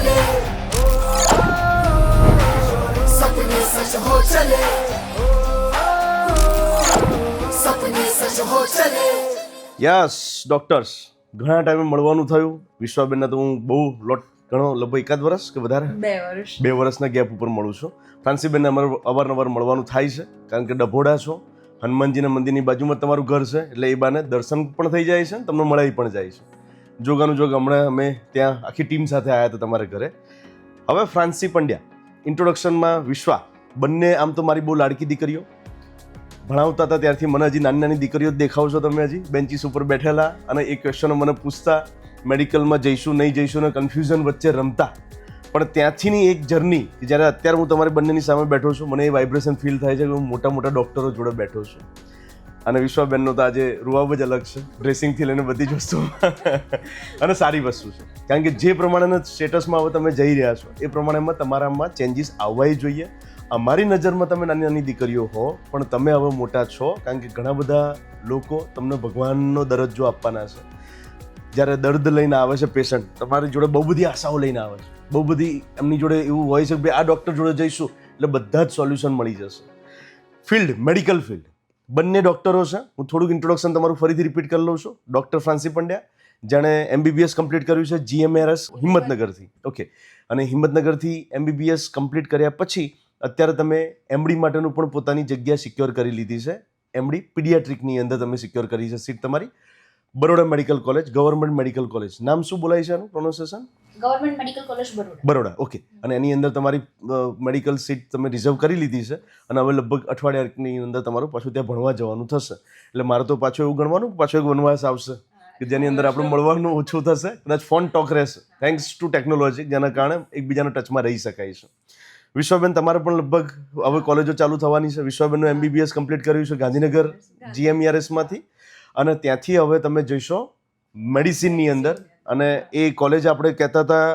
चले, सपने सच हो चले, सपने सच हो चले. યસ ડોક્ટર્સ, ઘણા ટાઈમે મળવાનું થયું. વિશ્વાબેનને તો હું બહુ ઘણો લગભગ એકાદ વર્ષ કે વધારે 2 વર્ષના ગેપ ઉપર મળું છું. ફ્રાન્સીબેનને અમારે અવારનવાર મળવાનું થાય છે, કારણ કે ડભોડા છો, હનુમાનજીના મંદિરની બાજુમાં તમારું ઘર છે, એટલે એ બાને દર્શન પણ થઈ જાય છે, તમને મળાઈ પણ જાય છે. જોગાનું જોગ હમણાં અમે ત્યાં આખી ટીમ સાથે આવ્યા હતા તમારે ઘરે. હવે ફ્રાન્સી પંડ્યા, ઇન્ટ્રોડક્શનમાં વિશ્વા, બંને આમ તો મારી બહુ લાડકી દીકરીઓ. ભણાવતા હતા ત્યારથી મને હજી નાની નાની દીકરીઓ જ દેખાવ છો તમે, હજી બેન્ચીસ ઉપર બેઠેલા અને એ ક્વેશ્ચનો મને પૂછતા, મેડિકલમાં જઈશું નહીં જઈશું ને કન્ફ્યુઝન વચ્ચે રમતા. પણ ત્યાંથીની એક જર્ની કે જ્યારે અત્યારે હું તમારી બંનેની સામે બેઠો છું, મને એ વાઇબ્રેશન ફીલ થાય છે કે હું મોટા મોટા ડૉક્ટરો જોડે બેઠો છું. અને વિશ્વાબેનનો તો આજે રૂવાબ જ અલગ છે, ડ્રેસિંગથી લઈને બધી જ વસ્તુ અને સારી વસ્તુ છે, કારણ કે જે પ્રમાણેના સ્ટેટસમાં હવે તમે જઈ રહ્યા છો એ પ્રમાણેમાં તમારામાં ચેન્જીસ આવવા જોઈએ. અમારી નજરમાં તમે નાની નાની દીકરીઓ હો, પણ તમે હવે મોટા છો, કારણ કે ઘણા બધા લોકો તમને ભગવાનનો દરજ્જો આપવાના છે. જ્યારે દર્દ લઈને આવે છે પેશન્ટ, તમારી જોડે બહુ બધી આશાઓ લઈને આવે છે, બહુ બધી એમની જોડે એવું હોય છે કે ભાઈ આ ડૉક્ટર જોડે જઈશું એટલે બધા જ સોલ્યુશન મળી જશે. ફિલ્ડ, મેડિકલ ફિલ્ડ, બંને ડૉક્ટરો છે. હું થોડુંક ઇન્ટ્રોડક્શન તમારું ફરીથી રિપીટ કરી લઉં છું. ડૉક્ટર ફ્રાન્સી પંડ્યા, જેણે MBBS કમ્પ્લીટ કર્યું છે GMRS હિંમતનગરથી. ઓકે, અને હિંમતનગરથી MBBS કમ્પ્લીટ કર્યા પછી અત્યારે તમે MD માટેનું પણ પોતાની જગ્યા સિક્યોર કરી લીધી છે. MD પીડિયાટ્રિકની અંદર તમે સિક્યોર કરી છે સીટ તમારી. Baroda medical college, government medical college, નામ શું બોલાય છે એનું pronunciation? Government medical college Baroda. Okay, અને એની અંદર તમારી મેડિકલ સીટ તમે રિઝર્વ કરી લીધી છે અને હવે લગભગ અઠવાડિયાની અંદર તમારું પાછું ત્યાં ભણવા જવાનું થશે. એટલે મારે તો પાછું એવું ગણવાનું પાછો એક વનવાસ આવશે કે જેની અંદર આપણે મળવાનું ઓછું થશે, કદાચ ફોન ટોક રહેશે, થેન્ક્સ ટુ ટેકનોલોજી, જેના કારણે એકબીજાના ટચમાં રહી શકાય છે. વિશ્વાબેન, તમારે પણ લગભગ હવે કોલેજો ચાલુ થવાની છે. વિશ્વાબેનનું MBBS કમ્પ્લીટ કર્યું છે ગાંધીનગર GMRSમાંથી, અને ત્યાંથી હવે તમે જઈશો મેડિસિનની અંદર. અને એ કોલેજ આપણે કહેતા હતા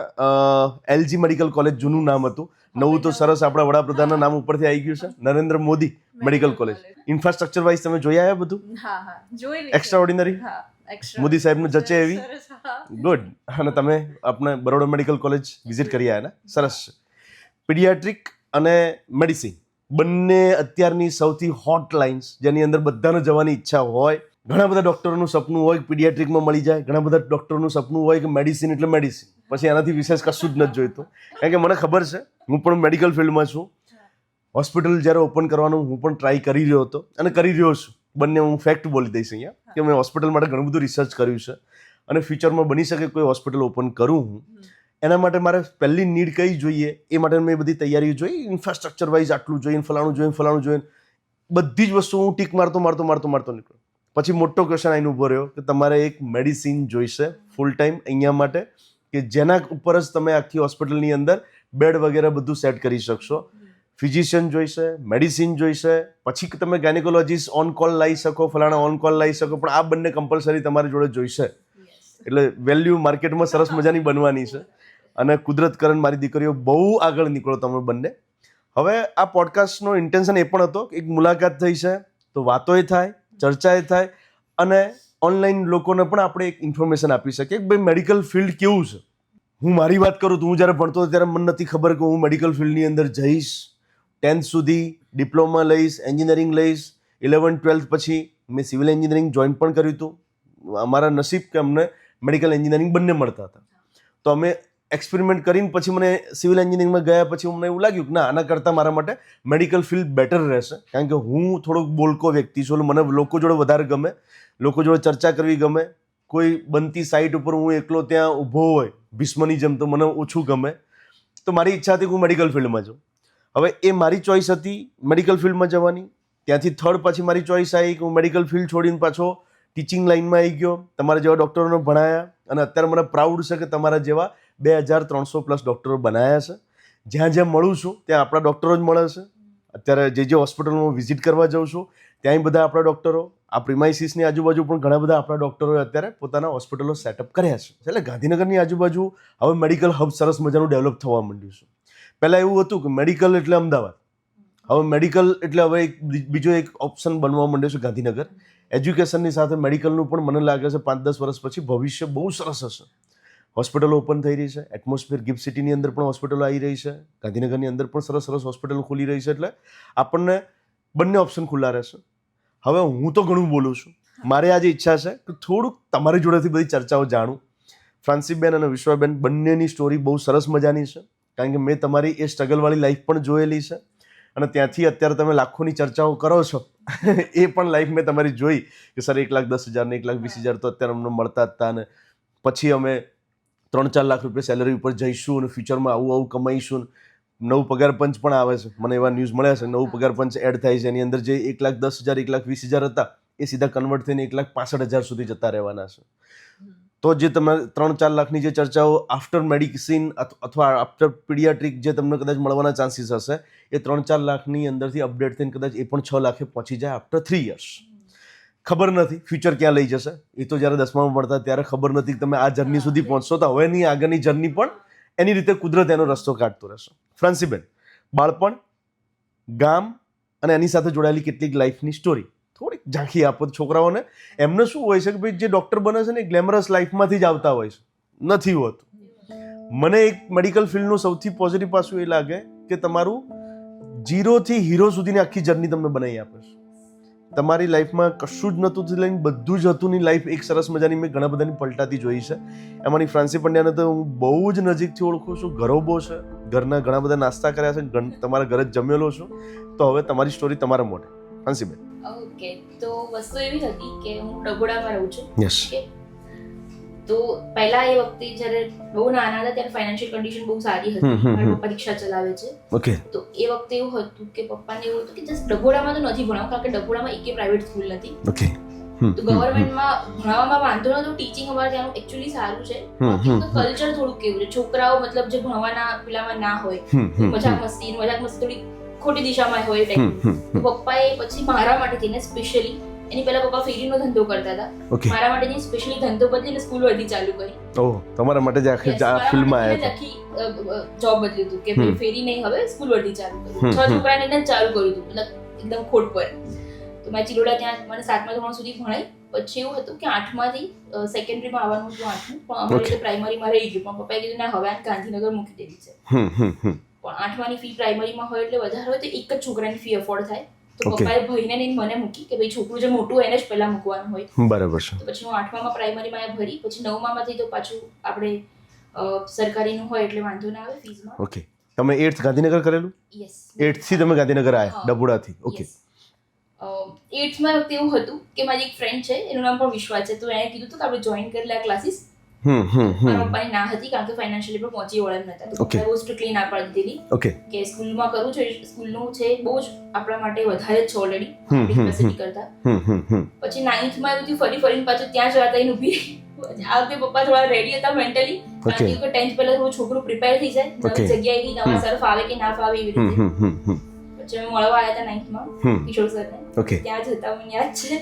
LG મેડિકલ કોલેજ, જૂનું નામ હતું. નવું તો સરસ આપણા વડાપ્રધાનના નામ ઉપરથી આવી ગયું છે, Narendra Modi medical college. Infrastructure wise તમે જોઈ આવ્યા બધું? એક્સ્ટ્રાઓર્ડિનરી, મોદી સાહેબને જચે એવી. ગુડ. અને તમે આપણે બરોડા મેડિકલ કોલેજ વિઝિટ કરી આવ્યા ને? સરસ છે. પીડિયાટ્રિક અને મેડિસિન બંને અત્યારની સૌથી હોટ લાઇન્સ, જેની અંદર બધાને જવાની ઈચ્છા હોય. ઘણા બધા ડૉક્ટરોનું સપનું હોય કે પીડિયાટ્રિકમાં મળી જાય, ઘણા બધા ડૉક્ટરોનું સપનું હોય કે મેડિસિન એટલે મેડિસિન, પછી એનાથી વિશેષ કશું જ નથી જોઈતું. કારણ કે મને ખબર છે, હું પણ મેડિકલ ફિલ્ડમાં છું. હોસ્પિટલ જ્યારે ઓપન કરવાનું હું પણ ટ્રાય કરી રહ્યો હતો અને કરી રહ્યો છું. બંને હું ફેક્ટ બોલી દઈશ અહીંયા કે મેં હોસ્પિટલ માટે ઘણું બધું રિસર્ચ કર્યું છે અને ફ્યુચરમાં બની શકે કોઈ હોસ્પિટલ ઓપન કરું હું. એના માટે મારે પહેલી નીડ કઈ જોઈએ એ માટે મેં બધી તૈયારી જોઈ. ઇન્ફ્રાસ્ટ્રક્ચર વાઇઝ આટલું જોઈએ, ફલાણું જોઈએ, બધી જ વસ્તુ હું ટીક મારતો નીકળ્યો. પછી મોટો ક્વેશ્ચન આવીને ઊભો રહ્યો કે તમારે એક મેડિસિન જોઈશે ફૂલ ટાઈમ અહીંયા માટે, કે જેના ઉપર જ તમે આખી હોસ્પિટલની અંદર બેડ વગેરે બધું સેટ કરી શકશો. ફિઝિશિયન જોઈશે, મેડિસિન જોઈશે, પછી તમે ગાયનેકોલોજીસ્ટ ઓન કોલ લાવી શકો, ફલાણા ઓન કોલ લાવી શકો, પણ આ બંને કમ્પલસરી તમારી જોડે જોઈશે. એટલે વેલ્યુ માર્કેટમાં સરસ મજાની બનવાની છે. અને કુદરત કરણ મારી દીકરીઓ બહુ આગળ નીકળો તમે બંને. હવે આ પોડકાસ્ટનો ઇન્ટેન્શન એ પણ હતો કે એક મુલાકાત થઈ છે તો વાતોય થાય, ચર્ચાએ થાય, અને ઓનલાઈન લોકોને પણ આપણે એક ઇન્ફોર્મેશન આપી શકીએ કે ભાઈ મેડિકલ ફિલ્ડ કેવું છે. હું મારી વાત કરું તો હું જ્યારે ભણતો હતો ત્યારે મને નથી ખબર કે હું મેડિકલ ફિલ્ડની અંદર જઈશ. 10th સુધી ડિપ્લોમા લઈશ, એન્જિનિયરિંગ લઈશ. 11th 12th પછી મેં સિવિલ એન્જિનિયરિંગ જોઈન પણ કર્યું હતું. અમારા નસીબ કે અમને મેડિકલ એન્જિનિયરિંગ બંને મળતા હતા, તો અમે એક્સપેરિમેન્ટ કરીને પછી મને સિવિલ એન્જિનિયરિંગમાં ગયા પછી મને એવું લાગ્યું કે ના, આના કરતાં મારા માટે મેડિકલ ફિલ્ડ બેટર રહેશે. કારણ કે હું થોડોક બોલકો વ્યક્તિ છું, મને લોકો જોડે વધારે ગમે, લોકો જોડે ચર્ચા કરવી ગમે. કોઈ બનતી સાઇટ ઉપર હું એકલો ત્યાં ઊભો હોય ભીષ્મની જેમ તો મને ઓછું ગમે. તો મારી ઈચ્છા હતી કે હું મેડિકલ ફિલ્ડમાં જાઉં. હવે એ મારી ચોઈસ હતી મેડિકલ ફિલ્ડમાં જવાની. ત્યાંથી થર્ડ પછી મારી ચોઈસ આવી કે હું મેડિકલ ફિલ્ડ છોડીને પાછો ટીચિંગ લાઇનમાં આવી ગયો. તમારા જેવા ડૉક્ટરોને ભણાયા અને અત્યારે મને પ્રાઉડ છે કે તમારા જેવા 2300+ ડૉક્ટરો બનાવ્યા છે. જ્યાં જ્યાં મળું છું ત્યાં આપણા ડૉક્ટરો જ મળે છે. અત્યારે જે હોસ્પિટલમાં વિઝિટ કરવા જાઉં છું ત્યાંય બધા આપણા ડૉક્ટરો. આ પ્રિમાઇસીસની આજુબાજુ પણ ઘણા બધા આપણા ડૉક્ટરોએ અત્યારે પોતાના હોસ્પિટલો સેટઅપ કર્યા છે. એટલે ગાંધીનગરની આજુબાજુ હવે મેડિકલ હબ સરસ મજાનું ડેવલપ થવા માંડ્યું છે. પહેલાં એવું હતું કે મેડિકલ એટલે અમદાવાદ, હવે મેડિકલ એટલે હવે એક બીજો એક ઓપ્શન બનવા માંડ્યો છે ગાંધીનગર. એજ્યુકેશનની સાથે મેડિકલનું પણ મને લાગે છે 5-10 વર્ષ પછી ભવિષ્ય બહુ સરસ હશે. હોસ્પિટલો ઓપન થઈ રહી છે, એટમોસ્ફિયર ગિફ્ટ સિટીની અંદર પણ હોસ્પિટલો આવી રહી છે, ગાંધીનગરની અંદર પણ સરસ સરસ હોસ્પિટલો ખુલી રહી છે. એટલે આપણને બંને ઓપ્શન ખુલ્લા રહેશે. હવે હું તો ઘણું બોલું છું, મારે આજે ઈચ્છા છે કે થોડુંક તમારી જોડેથી બધી ચર્ચાઓ જાણું. ફ્રાન્સીબેન અને વિશ્વાબેન બંનેની સ્ટોરી બહુ સરસ મજાની છે, કારણ કે મેં તમારી એ સ્ટ્રગલવાળી લાઈફ પણ જોયેલી છે અને ત્યાંથી અત્યારે તમે લાખોની ચર્ચાઓ કરો છો એ પણ લાઈફ મેં તમારી જોઈ કે સર 1,10,000 ને 1,20,000 તો અત્યારે અમને મળતા હતા અને પછી અમે 3-4 લાખ રૂપિયા સેલરી ઉપર જઈશું અને ફ્યુચરમાં આવું કમાઈશું. નવું પગાર પંચ પણ આવે છે, મને એવા ન્યૂઝ મળ્યા છે. નવું પગાર પંચ એડ થાય છે, એની અંદર જે 1,10,000 1,20,000 હતા એ સીધા કન્વર્ટ થઈને 1,65,000 સુધી જતા રહેવાના છે. તો જે તમે 3-4 લાખની જે ચર્ચાઓ આફ્ટર મેડિસિન અથવા આફ્ટર પીડિયાટ્રિક જે તમને કદાચ મળવાના ચાન્સીસ હશે એ 3-4 લાખની અંદરથી અપડેટ થઈને કદાચ એ પણ 6 લાખે પહોંચી જાય આફ્ટર 3 યર્સ. ખબર નથી ફ્યુચર ક્યાં લઈ જશે. એ તો જ્યારે 10મામાં ભણતા ત્યારે ખબર નથી કે તમે આ જર્ની સુધી પહોંચશો. તો હવેની આગળની જર્ની પણ એની રીતે કુદરત એનો રસ્તો કાઢતો રહેશે. ફ્રાન્સીબેન, બાળપણ, ગામ અને એની સાથે જોડાયેલી કેટલીક લાઈફની સ્ટોરી થોડીક ઝાંખી આપો છોકરાઓને. એમને શું હોય છે કે ભાઈ જે ડૉક્ટર બને છે ને એ ગ્લેમરસ લાઈફમાંથી જ આવતા હોય છે, નથી હોતું. મને એક મેડિકલ ફિલ્ડનું સૌથી પોઝિટિવ પાસું એ લાગે કે તમારું 0થી હીરો સુધીની આખી જર્ની તમને બનાવી આપે છે. તમારી લાઈફમાં કશું જ નહોતું થી લઈને બધું જ હતું ની લાઈફ એક સરસ મજાની મેં ઘણા બધાની પલટાતી જોઈ છે. એમાંની ફ્રાન્સી પંડ્યાને તો હું બહુ જ નજીકથી ઓળખું છું. ઘરો બહુ છે, ઘરના ઘણા બધા નાસ્તા કર્યા છે, તમારા ઘરે જ જમેલો છું. તો હવે તમારી સ્ટોરી તમારા મોઢે. ફ્રાન્સીબેન. ઓકે, તો વસ્તુ એવી હતી કે હું ડગોડામાં રહું છું. યસ. તો પહેલા એ વખતે જ્યારે બહુ નાના હતા ત્યારે ફાઇનાન્શિયલ કન્ડિશન બહુ સારી હતી. મારા પપ્પા રિક્ષા ચલાવે છે. ઓકે. તો એ વખતે એવું હતું કે પપ્પાને એવું હતું કે જસ્ટ ડગોડામાં તો નથી ભણાવું, કારણ કે ડગોડામાં એકે પ્રાઇવેટ સ્કૂલ નથી. ઓકે. તો ગવર્મેન્ટમાં ભણાવવામાં વાંધો નહોતો. ટીચિંગ અમારે ત્યાંનું એકચ્યુઅલી સારું છે. કલ્ચર થોડુંક કેવું છે, છોકરાઓ મતલબ જે ભણવાના પેલામાં ના હોય, મજાક મસ્તી થોડી ખોટી દિશામાં હોય ટાઈપ. તો પપ્પાએ પછી મારા માટે થઈને સ્પેશિયલી, એની પહેલા પપ્પા ફેરીનો ધંધો કરતા હતા, મારા માટે જે સ્પેશિયલી ધંધો બદલીને સ્કૂલ વર્ધી ચાલુ કરી. ઓહ, તમારા માટે જ આખી ફિલ્ડમાં આવ્યા આખી જોબ બદલ્યું હતું કે ભાઈ ફેરી નહીં, હવે સ્કૂલ વર્ધી ચાલુ કરી. 6 છોકરાને એને ચાલુ કર્યું હતું, મતલબ એકદમ ખોટ પર. તો મેં ચિલોડા ત્યાં મને 7મા ધોરણ સુધી ભણાઈ. પછી એવું હતું કે 8માંથી સેકન્ડરીમાં આવવાનું હતું 8મું, પણ અમારે પ્રાઇમરીમાં રહી ગયું. પણ પપ્પાએ કીધું ના, હવે આ ગાંધીનગર મૂકી દેવી છે. પણ 8માની ફી પ્રાઇમરીમાં હોય એટલે વધારે હોય તો એક જ છોકરાની ફી અફોર્ડ થાય. તો પપ્પાએ ભાઈને નહીં મને મૂકી કે ભાઈ છોકરું જે મોટું હોય એને જ પહેલા મૂકવાનું હોય. બરાબર છે. તો પછી હું 8મામાં પ્રાઇમરીમાં ભરી. પછી 9મામાંથી તો પાછું આપણે સરકારીનું હોય એટલે વાંધો ના આવે ફીઝમાં. ઓકે. તમે 8th ગાંધીનગર કરેલું? યસ. 8th થી તમે ગાંધીનગર આવ્યા ડબુડાથી? ઓકે. 8thમાં વખતે એવું હતું કે મારી એક ફ્રેન્ડ છે, એનું નામ પણ વિશ્વા છે. તો એણે કીધું હતું કે આપણે જોઈન કરી લે આ ક્લાસીસ. મારા પપ્પાની ના હતી કારણ કે ફાઇનાન્શિયલી પણ પહોંચી વળે નતા. તો પપ્પાએ બહુ સ્ટ્રિક્ટલી ના પાડી દીધી. ઓકે. કે સ્કૂલમાં કરવું છે, સ્કૂલનું છે બહુ જ આપણા માટે વધારે જ છે ઓલરેડી કેપેસિટી કરતા. પછી 9thમાં એવું થયું ફરીને પાછું ત્યાં જ વાત આવીને ઊભી રહી. આ વખતે પપ્પા થોડા રેડી હતા મેન્ટલી, કારણ કે 10th પહેલા થોડું છોકરું પ્રિપેર થઈ જાય, નવી જગ્યાએથી નવા સર ફાવે કે ના ફાવે એવી રીતે. પછી અમે મળવા આવ્યા હતા 9thમાં કિશોર સરને. ત્યાં જ હતા, મને યાદ છે.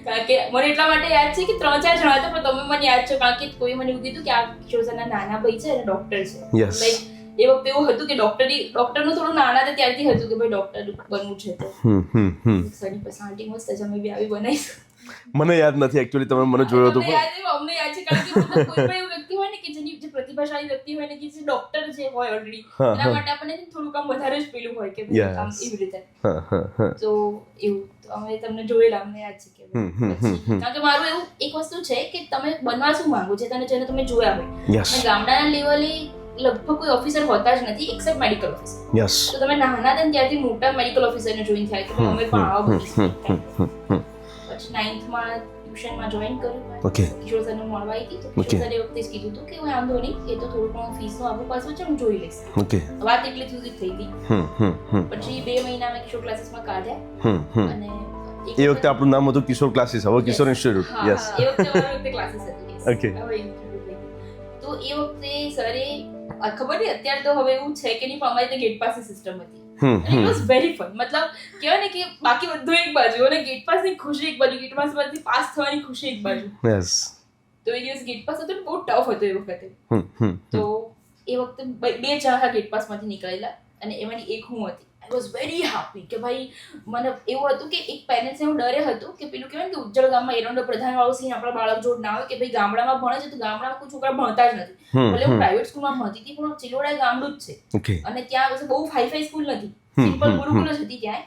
કારણ કે મને એટલા માટે યાદ છે કે 3-4 જણા હતા, પણ તમે મને યાદ છો કારણ કે કોઈ મને એવું કીધું કે આ કિશોર સરના નાના ભાઈ છે અને ડોક્ટર છે. લાઈક એ વખતે એવું હતું કે ડોક્ટરનું થોડું નાના હતા ત્યારથી હતું કે ભાઈ ડોક્ટર બનવું છે. તો સરની પર્સનાલિટી મસ્ત છે, અમે બી આવી બનાવીશું. મને યાદ નથી એકચ્યુઅલી, તમે મને જોયો હતો. અમને યાદ છે કારણ કે કોઈ પણ એવું વ્યક્તિ હોય ને કે જેની જે પ્રતિભાશાળી વ્યક્તિ હોય ને કે જે ડોક્ટર જે હોય ઓલરેડી, એના માટે આપણને થોડું કામ વધારે જ પેલું હોય કે આમ એવી રીતે. તો એવું અમે તમને જોયેલા, અમને યાદ છે કે કારણ કે મારું એવું એક વસ્તુ છે કે તમે બનવા શું માંગો છો, જેને તમે જોયા હોય. અને ગામડાના લેવલે લગભગ કોઈ ઓફિસર હોતા જ નથી એક્સેપ્ટ મેડિકલ ઓફિસર. યસ. તો તમે નાના હતા ત્યારથી મોટા મેડિકલ ઓફિસરને જોઈન થયા કે અમે પણ આવા બનીશું. પછી 9thમાં ટ્યુશનમાં જોઈન કર્યું. ઓકે. કિશોર સરને મળવા આવી હતી. તો કિશોર સરે એ વખતે જ કીધું હતું કે હું વાંધો નહીં, એ તો થોડું ઘણું ફીસનું આપવું પાછું છે, હું જોઈ લઈશ. ઓકે. વાત એટલી સુધી થઈ ગઈ. પછી 2 મહિના મેં કિશોર ક્લાસીસમાં કાઢ્યા. અને એ વખતે આપણું નામ હતું કિશોર ક્લાસીસ, હવે કિશોર ઇન્સ્ટિટ્યૂટ. યસ. એ વખતે ક્લાસીસ હતી. ઓકે. તો એ વખતે સરે ખબર નહીં અત્યારે તો હવે એવું છે કે નહીં, પણ અમારી તો ગેટ પાસની સિસ્ટમ હતી. It was very fun. મતલબ કહેવાય ને કે બાકી બધું એક બાજુ અને ગેટ પાસની ખુશી એક બાજુ, ગેટ પાસમાંથી પાસ થવાની ખુશી એક બાજુ. યસ. તો એ દિવસ ગેટ પાસ હતો ને બહુ ટફ હતો એ વખતે. તો એ વખતે 2 જણા ગેટ પાસમાંથી નીકળેલા અને એમાંની એક હું હતી. વોઝ વેરી હેપી કે ભાઈ મને એવું હતું કે એક પેરેન્ટ્સને એવું ડરે હતું કે પેલું કહેવાય ને કે ઉજ્જળ ગામમાં એરંડો પ્રધાન વાળો સીન આપણા બાળક જોડ ના હોય કે ભાઈ ગામડામાં ભણે છે તો ગામડામાં કોઈ છોકરા ભણતા જ નથી. ભલે હું પ્રાઇવેટ સ્કૂલમાં ભણતી હતી પણ ચિલોડા ગામડું જ છે અને ત્યાં બહુ ફાઈ સ્કૂલ નથી, સિમ્પલ ગુરુકુલ જ હતી ત્યાં.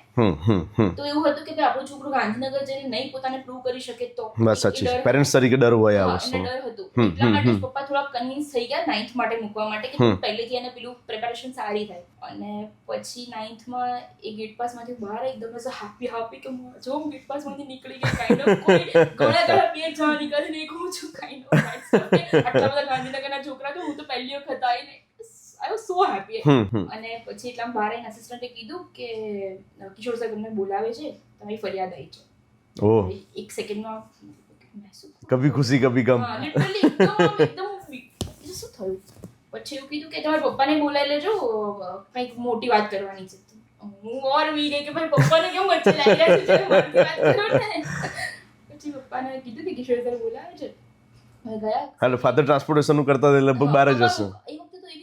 તો એવું હતું કે ભાઈ આપણું છોકરું ગાંધીનગર જઈને નહીં પોતાને પ્રૂવ કરી શકે તો બસ સાચી પેરેન્ટ્સ તરીકે ડર હોય આ વસ્તુ. ડર હતો એટલા માટે જ પપ્પા થોડા કન્વિન્સ થઈ ગયા 9th માટે મૂકવા માટે કે પહેલેથી એને પેલું પ્રિપેરેશન સારી થાય. અને પછી 9th માં એ ગેટ પાસ માંથી બહાર એકદમ હેપી કે જો હું ગેટ પાસ માંથી નીકળી ગઈ કાઇન્ડ ઓફ કોઈ ઘણા બે જણા નીકળે ને એક હું છું કાઇન્ડ ઓફ આટલા બધા ગાંધીનગરના છોકરા તો હું તો પહેલી વખત આવીને I was so happy. અને પછી એટલા બહાર આવીને અસિસ્ટન્ટે કીધું કે કિશોર સર તમને બોલાવે છે, તમારી ફરિયાદ આવી છે. ઓહ, એક સેકન્ડમાં કભી ખુશી કભી ગમ. હા લિટરલી એકદમ શું થયું. પછી એવું કીધું કે તમારા પપ્પાને બોલાવી લેજો, કંઈક મોટી વાત કરવાની છે. હું ઓર વી ગઈ કે ભાઈ પપ્પાને કેમ વચ્ચે લાગી રહ્યા છે વાત કરો ને. પછી પપ્પાને કીધું કે કિશોર સર બોલાવે છે. ગયા હાલો ફાધર ટ્રાન્સપોર્ટેશન નું કરતા લગભગ બહાર જ હશે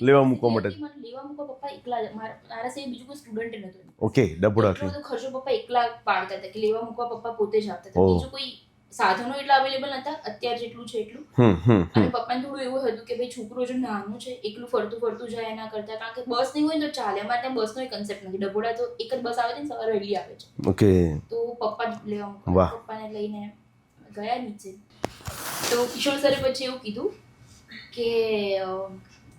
લેવા મૂકવા માટે. લેવા મૂકવા પપ્પા એકલા જ, મારા સિવાય બીજું કોઈ સ્ટુડન્ટ નહોતું. ઓકે, ડબડા એટલો બધો ખર્ચો પપ્પા એકલા પાડતા હતા કે લેવા મૂકવા પપ્પા પોતે જ આપતા હતા. બીજું કોઈ સાધનો એટલા અવેલેબલ નતા અત્યારે જેટલું છે એટલું. અને પપ્પાને થોડું એવું હતું કે ભાઈ છોકરો જો નાનું છે એકલું ફરતું જાય એના કરતા, કારણ કે બસ નહીં હોય ને તો ચાલે. અમારે ત્યાં બસનો કન્સેપ્ટ નથી. ડબોડા તો એક જ બસ આવે છે ને સવારે વહેલી આવે છે. ઓકે, તો પપ્પા જ લેવા મૂકવા, પપ્પાને લઈને ગયા નીચે. તો કિશોર સરે પછી એવું કીધું કે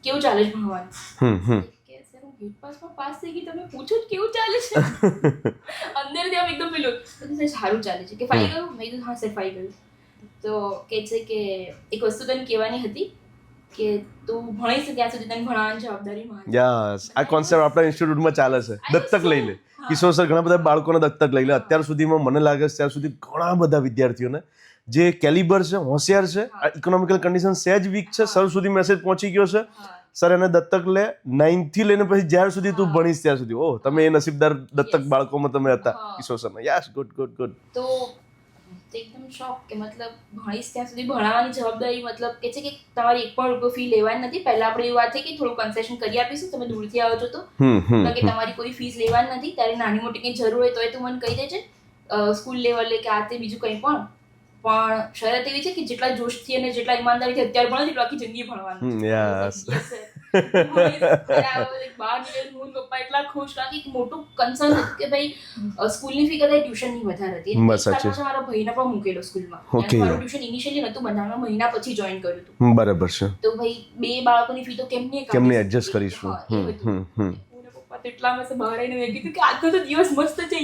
કેવું ચાલે છે ભણવાનું. કે સર હું ગેટ પાસમાં પાસ થઈ ગઈ, તમે પૂછો જ કેવું ચાલે છે. અંદરથી આમ એકદમ પેલું સારું ચાલે છે કે ફાઈ ગયું. મેં કીધું હા સર ફાઈ ગયું. તો કહે છે કે એક વસ્તુ તને કહેવાની હતી કે તું ભણીશ ત્યાં સુધી તને ભણાવવાની જવાબદારી મારી. યસ, આ કોન્સેપ્ટ આપણા ઇન્સ્ટિટ્યૂટમાં ચાલે છે. દત્તક લઈ લે. કિશોર સર ઘણા બધા બાળકોને દત્તક લઈ લે. અત્યાર સુધીમાં મને લાગે છે ત્યાં સુધી ઘણા બધા વિદ્યાર્થીઓને જે કેલિબર છે, હોશિયાર છે, ઇકોનોમિકલ કન્ડિશન સહેજ વીક છે, સર સુધી મેસેજ પહોંચી ગયો છે, સર એને દત્તક લે 9th થી લઈને પછી જ્યાર સુધી તું ભણીશ ત્યાં સુધી. ઓહ, તમે એ નસીબદાર દત્તક બાળકોમાં તમે હતા Kishore sir. Yes, good good good. તો એકદમ શોક કે મતલબ ભણીશ ત્યાં સુધી ભણાવવાની જવાબદારી, મતલબ કે છે કે તમારી એક પણ રૂપિયો ફી લેવાની નથી. પહેલા આપણે એવી વાત થઈ કે થોડું કન્સેશન કરી આપીશું, તમે દૂરથી આવો છો તો કે તમારી કોઈ ફીસ લેવાની નથી. તારી નાની મોટી કંઈ જરૂર હોય તો તું મને કહી દેજે, સ્કૂલ લેવલે કે આ તે બીજું કંઈ પણ શરત એવી છે કે જેટલા જોશથી અને જેટલા ઈમાનદારીથી અત્યારે ભણો એટલું આખી જિંદગી ભણવાનું. બહાર નીકળે હું પપ્પા એટલા ખુશ, કારણ કે મોટું કન્સર્ન હતું કે ભાઈ સ્કૂલની ફી કરતા ટ્યુશનની વધારે હતી. મારા ભાઈને પણ મૂકેલો સ્કૂલમાં. મારું ટ્યુશન ઇનિશિયલી નતું બનાવવાનું, મહિના પછી જોઈન કર્યું હતું. બરાબર છે. તો ભાઈ બે બાળકોની ફી તો કેમની એડજસ્ટ કરીશું. એટલામાં બહાર આવીને મેં કીધું કે આજનો તો દિવસ મસ્ત છે.